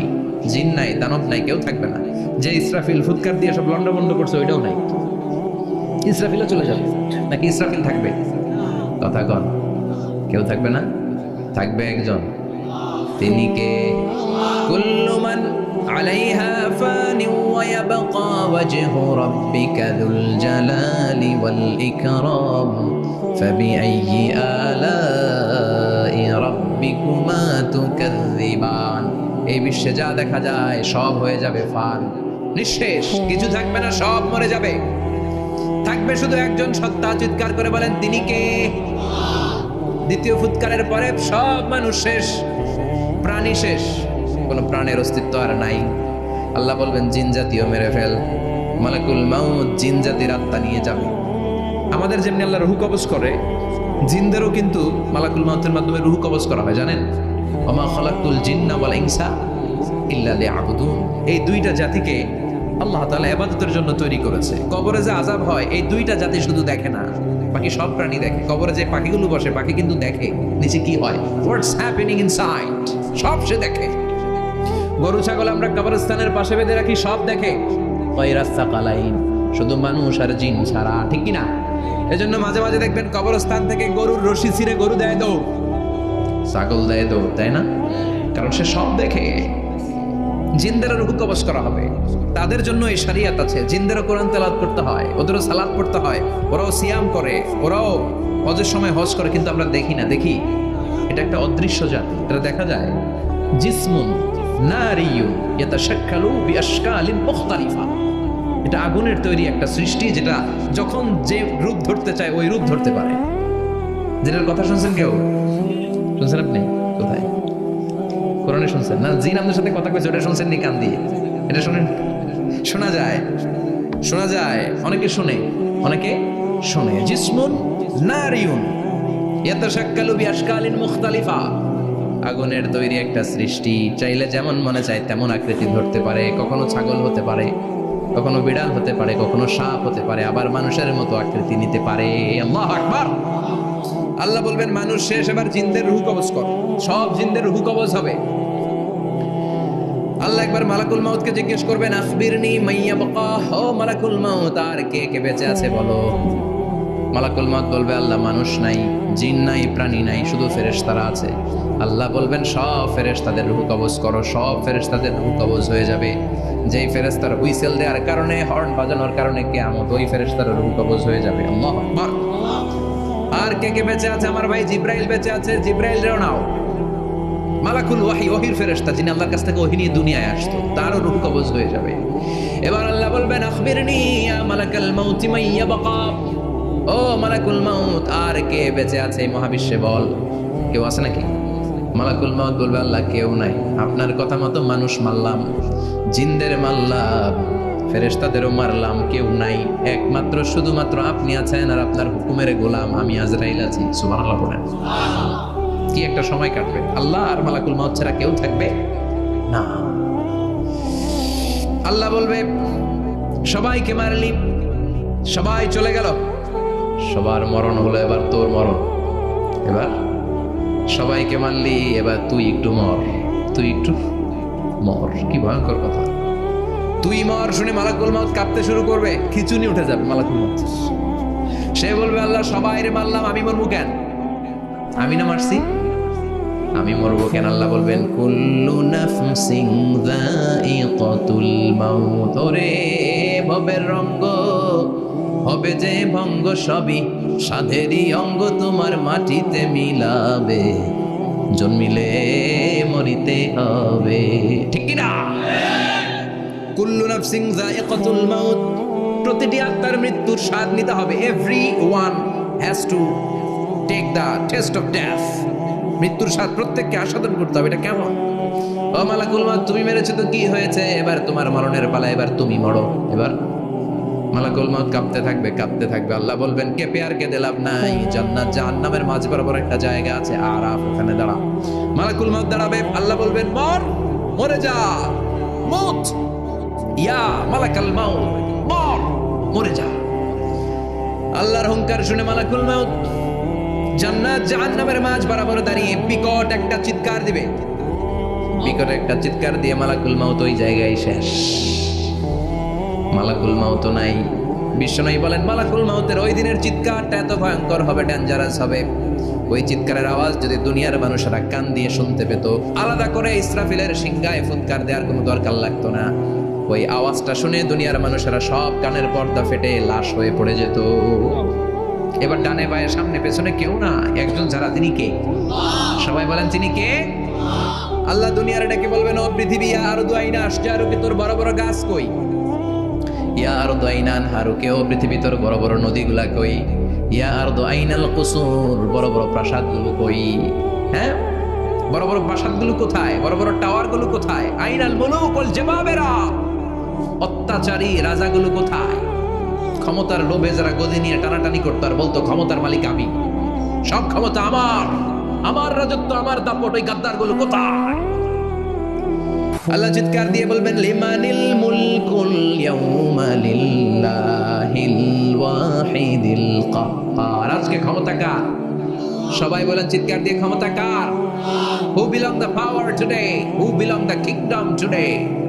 জিন নাই, দানব নাই, কেউ থাকবে না। যে ইসরাফিল ফুৎকার দিয়ে সব লন্ডভন্ড করছে ওইটাও নাই। ইসরাফিলও চলে যাবে নাকি ইসরাফিল থাকবে? কথা কন, কেউ থাকবে না? থাকবে একজন, তিনি কে? কুল্লু মান আলাইহা ফানি ওয়া ইয়াবকা ওয়াজহু রাব্বিকা যুল জালালি ওয়াল ইকরাম ফাবিআইয়ি আলাই রাব্বিকুমা তুকাযযিবান। এই বিশ্বে যা দেখা যায় সব হয়ে যাবে ফান, নিঃশেষ, কিছু থাকবে না, সব মরে যাবে। থাকবে শুধু একজন সত্তা। চিৎকার করে বলেন তিনি কে? দ্বিতীয় ফুৎকারের পরে সব মানুষ শেষ, প্রাণী শেষ, কোনো প্রাণের অস্তিত্ব আর নাই। আল্লাহ বলবেন জিন জাতীয় মেরে ফেল। মালাকুল মাউত জিন জাতির আত্মা নিয়ে যাবে। আমাদের যেমনি আল্লাহ রুহ কবজ করে, জিনদেরও কিন্তু মালাকুল মাউতের মাধ্যমে রুহ কবজ করা হয়, জানেন? ওমা খালাকতুল জিন্না ওয়াল ইনসা ইল্লা লিয়াবুদুন। এই 2টা জাতিকে আল্লাহ তাআলা ইবাদতের জন্য তৈরি করেছে। কবরে যে আযাব হয় এই 2টা জাতি শুধু দেখে না, বাকি সব প্রাণী দেখে। কবরে যে পাখিগুলো বসে, পাখি কিন্তু দেখে নিচে কি হয়, হোয়াটস হ্যাপেনিং ইনসাইড, সব সে দেখে। গরু ছাগল আমরা কবরস্থানের পাশে বেঁধে রাখি, সব দেখে। ওয়াইরাস কালাইন, শুধু মানুষ আর জিন ছাড়া। ঠিক কিনা? এজন্য মাঝে মাঝে দেখবেন কবরস্থান থেকে গরুর রশি ছিঁড়ে গরু দেয় দৌড়, ছাগল দেয় দৌড়, তাই না? কারণ সে সব দেখে। জিনদের রূহ কবজ করা হবে, তাদের জন্য এই শরিয়ত আছে। জিনদেরও কোরআন তেলাওয়াত করতে হয়, ওদেরও সালাত পড়তে হয়, ওরাও সিয়াম করে, ওরাও হজের সময় হজ করে, কিন্তু আমরা দেখি না। দেখি, এটা একটা অদৃশ্য জাতি, এটা দেখা যায়। জিসমুন নারিয়ুন ইয়াতাশাক্কালু বিআশকালিন মুখতালিফা। এটা আগুনের তৈরি একটা সৃষ্টি, যেটা যখন যে রূপ ধরতে চায় ওই রূপ ধরতে পারে। যেটার কথা শুনছেন কেউ? শুনছেন আপনি? কোথায়? কোরআনে শুনছেন না? জিন আমাদের সাথে কথা কইছে, ওটা শুনছেন নি কান দিয়ে? এটা শুনেন? শোনা যায়, শোনা যায়, অনেকে শুনে। অনেকে শোনে। জিসমুন নারিয়ুন ইয়াতাশাক্কালু বিআশকালিন মুখতালিফা, আগুনের তৈরি একটা সৃষ্টি, চাইলে যেমন মনে চায় তেমন আকৃতি ধরতে পারে। কখনো ছাগল হতে পারে, কখনো বিড়াল হতে পারে, কখনো সাপ হতে পারে, আবার মানুষের মতো আকৃতি নিতে পারে। আল্লাহু আকবার। আল্লাহ বলবেন মানুষ শেষ, এবার জিনদের রূহ কবজ কর। সব জিনদের রূহ কবজ হবে। আল্লাহ একবার মালাকুল মাউতকে জিজ্ঞেস করবেন, আখবিরনি মাইয়া বাকা, ও মালাকুল মাউত আর কে কে বেঁচে আছে বলো। মালাকুল মাউত বলবে, আল্লাহ মানুষ নাই, জিন নাই, প্রাণী নাই, শুধু ফেরেশতারা আছে। আল্লাহ বলবেন সব ফেরেশতাদের রূহ কবজ করো। সব ফেরেশতাদের রূহ কবজ হয়ে যাবে। যেই ফেরেশতার হুইসেল দেওয়ার কারণে, হর্ন বাজানোর কারণে কিয়ামত, ওই ফেরেশতার রূহ কবজ হয়ে যাবে। আল্লাহু আকবার। আর কে কে বেঁচে আছে? আমার ভাই জিব্রাইল বেঁচে আছে, জিব্রাইল রেও নাও। মালাকুল ওয়াহি, ওহির ফেরেশতা, যিনি আল্লাহর কাছ থেকে ওহী নিয়ে দুনিয়ায় আসতো, তারও রূহ কবজ হয়ে যাবে। এবার আল্লাহ বলবেন, আখবিরনি ইয়া মালাকাল মাউত মাইয়া বাকা, ও মালাকুল মাউত আর কে বেঁচে আছে এই মহাবিশ্বে বল। কেউ আছে নাকি? মালাকুল মাউত বলবে, আল্লাহ কেউ নাই। আপনার কথা মতো মানুষ মারলাম, জিনদের মারলাম, ফেরেশতাদেরও মারলাম, কেউ নাই। একমাত্র শুধুমাত্র আপনি আছেন, আর আপনার হুকুমের গোলাম আমি আজরাইল আছি। সুবহানাল্লাহ বলেন। কি একটা সময় কাটবে, আল্লাহ আর মালাকুল মাউত ছাড়া কেউ থাকবে না। আল্লাহ বলবে, সবাইকে মারলি, সবাই চলে গেল, সবার মরণ হলো, এবার তোর মরণ। এবার সবাইকে মারলি, এবার তুই একটু মর, তুই একটু মর। কি ভয়ঙ্কর কথা। তুই মর শুনে মালাকুল মাউত কাঁপতে শুরু করবে, খিচুনি উঠে যাবে মালাকুল মাউত। সে বলবে, আল্লাহ সবাইরে মারলাম, আমি মরবো কেন? আমি না মারছি, আমি মরবো কেন? আল্লাহ বলবেন, কুল্লু নাফসিন যায়িকাতুল মাউত। ওরে ভবের রঙ্গ, হবে যে ভঙ্গ, সবই সাধেরই অঙ্গ, তোমার মাটিতে মিলাবে, জন্মিলে মরিতে হবে। ঠিক কি না? কুল্লু নাফসিন যায়িকাতুল মাউত, প্রতিটি আত্মার মৃত্যুর স্বাদ নিতে হবে। Everyone has to take the test of death. মৃত্যুর স্বাদ প্রত্যেককে আস্বাদন করতে হবে। এটা কেমন? ও মালাকুল মাউত, তুমি মেরেছো তো কি হয়েছে, এবার তোমার মরণের পালা, এবার তুমি মরো। এবার মালাকুল মাউত কাঁপতে থাকবে, কাঁপতে থাকবে। আল্লাহ বলবেন, কেঁপে আর কেঁদে লাভ নাই, জান্নাত জাহান্নামের মাঝ বরাবর একটা জায়গা আছে, আরাফ, ওখানে দাঁড়া। মালাকুল মাউত দাঁড়াবে, আল্লাহ বলবেন, মর, মরে যা, মত ইয়া মালাকুল মাউত, মর, মরে যা। আল্লাহর হুঙ্কার শুনে মালাকুল মাউত জান্নাত জাহান্নামের মাঝ বরাবর দাঁড়িয়ে বিকট একটা চিৎকার দিবে। বিকট একটা চিৎকার দিয়ে মালাকুল মাউত ওই জায়গায় শেষ। মালাকুল মাউত নাই। বিশ্বনবী বলেন, মালাকুল মাউতের ওই দিনের চিৎকারটা এত ভয়ঙ্কর হবে, ডেঞ্জারাস হবে। ওই চিৎকারের আওয়াজ যদি দুনিয়ার মানুষেরা কান দিয়ে শুনতে পেত, আলাদা করে ইসরাফিলের সিংহায় ফুৎকার দেওয়ার কোনো দরকার লাগতো না। ওই আওয়াজটা শুনে দুনিয়ার মানুষেরা সব কানের পর্দা ফেটে লাশ হয়ে পড়ে যেত। এবার ডানে বায়ে সামনে পেছনে কেউ না, একজন যারা, তিনি কে? সবাই বলেন, তিনি কে? আল্লাহ দুনিয়ার ডেকে বলবেন, ও পৃথিবী, ইয়া আরদু আইনা আশজারুকি, তোর বড় বড় গাছ কই? ইয়া আরদু আইনা আনহারুকি, ও পৃথিবী, তোর বড় বড় নদীগুলা কই? ইয়া আরদু আইনাল কুসুর, বড় বড় প্রাসাদগুলো কই? হ্যাঁ, বড় বড় প্রাসাদগুলো কোথায়? বড় বড় টাওয়ারগুলো কোথায়? আইনাল মুলুক ওয়াল জাবাবেরা, অত্যাচারী রাজাগুলো কোথায়? ক্ষমতার লোভে যারা গদি নিয়ে টানাটানি করতো আর বলতো ক্ষমতার মালিক আমি, সব ক্ষমতা আমার, আমার রাজত্ব, আমার দাপট, ওই গাদ্দারগুলো কোথায়? আল্লাহ চিৎকার দিয়ে বলবেন, লিমানিল মুলকুল ইয়াউমা লিল্লাহিল ওয়াহিদিল কাহ্হার। আজকে ক্ষমতা কার? সবাই বলেন চিৎকার দিয়ে, ক্ষমতা কার? Who belong the power today, who belong the kingdom today?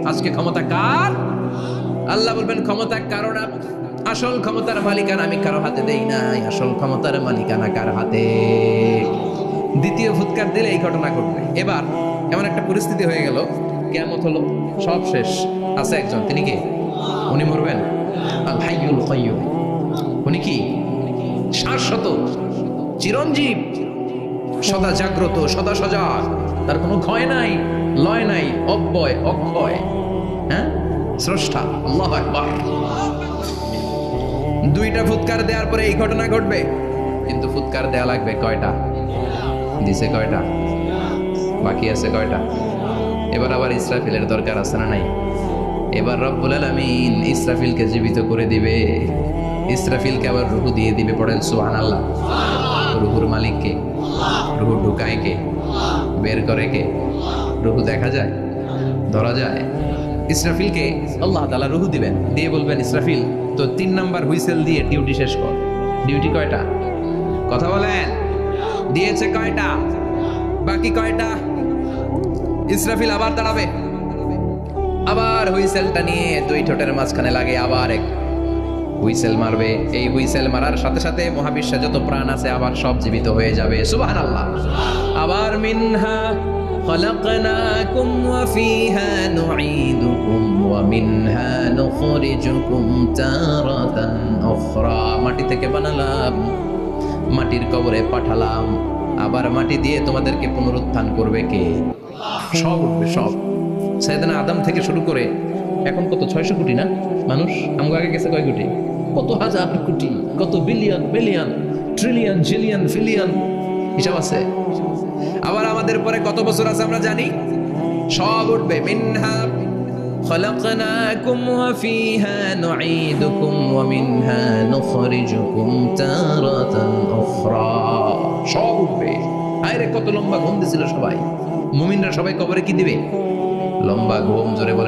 আজকে ক্ষমতা কার? আল্লাহ বলবেন, ক্ষমতা কারো না, আসল ক্ষমতার মালিকানা আমি কারো হাতে দেই নাই, আসল ক্ষমতার মালিকানা কার হাতে? দ্বিতীয় ফুৎকার দিলে এই ঘটনা ঘটবে। এবার এমন একটা পরিস্থিতি হয়ে গেল, কিয়ামত হলো, সব শেষ। আছে একজন, তিনি কে? উনি মরবেন, আল হাইয়ুল কাইয়্যুম। উনি কি? শাশ্বত, চিরঞ্জীব, সদা জাগ্রত, সদা সজাগ, তার কোনো ক্ষয় নাই, লয় নাই, অব্যয়, অক্ষয়। হ্যাঁ, স্রষ্টা। আল্লাহু আকবার। দুইটা ফুৎকার দেওয়ার পরে এই ঘটনা ঘটবে, কিন্তু ফুৎকার দেয়া লাগবে কয়টা? দিছে কয়টা? বাকি আছে কয়টা? এবার আবার ইসরাফিলের দরকার আছে না নাই? এবার রব্বুল আলামিন ইসরাফিলকে জীবিত করে দিবে। ইসরাফিলকে আবার রুহু দিয়ে দিবে, পড়েন সুবহানাল্লাহ। রুহুর মালিক কে? রুহু ঢুকায় কে? বের করে কে? রুহু দেখা যায়, ধরা যায়? ইসরাফিলকে আল্লাহ তাআলা রুহু দিবেন, দিয়ে বলবেন ইসরাফিল তো 3 নাম্বার হুইসেল দিয়ে ডিউটি শেষ কর। ডিউটি কয়টা? কথা বলেন, দিয়েছে কয়টা? বাকি কয়টা? ইসরাফিল আবার দাঁড়াবে, আবার হুইসেলটা নিয়ে 2 ঠোঁটের মাঝখানে লাগে আবার এক হুইসেল মারবে। এই হুইসেল মারার সাথে সাথে মহাবিশ্বে যত প্রাণ আছে আবার সব জীবিত হয়ে যাবে। সুবহানাল্লাহ। আবার মিনহা খলাকনাকুম ওয়া ফিহা নুঈদুকুম ওয়া মিনহা নুখরিজুকুম তারাতান উখরা। মাটি থেকে বানালাম, মাটির কবরে পাঠালাম, আবার মাটি দিয়ে তোমাদেরকে পুনরুত্থান করবে কে? সব উঠবে, সব। সাইয়েদনা আদম থেকে শুরু করে এখন কত 600 কোটি না মানুষ? আমগো আগে গেছে কয় কোটি? কত হাজার কোটি, কত billion, billion, trillion, zillion, pillion, হিসাব আছে। আবার আমাদের পরে কত বছর আছে আমরা জানি? সব উঠবে। মিনহা খলাকনাকুম ওয়া ফিহা নুঈদুকুম ওয়া মিনহা নুখরিজুকুম তারাতান উখরা। সব উঠবে। আরে কত লম্বা ঘুম দিছিল সবাই। মুমিনরা সবাই কবরে কি দিবে? লম্বা ঘুম। জোরে বলে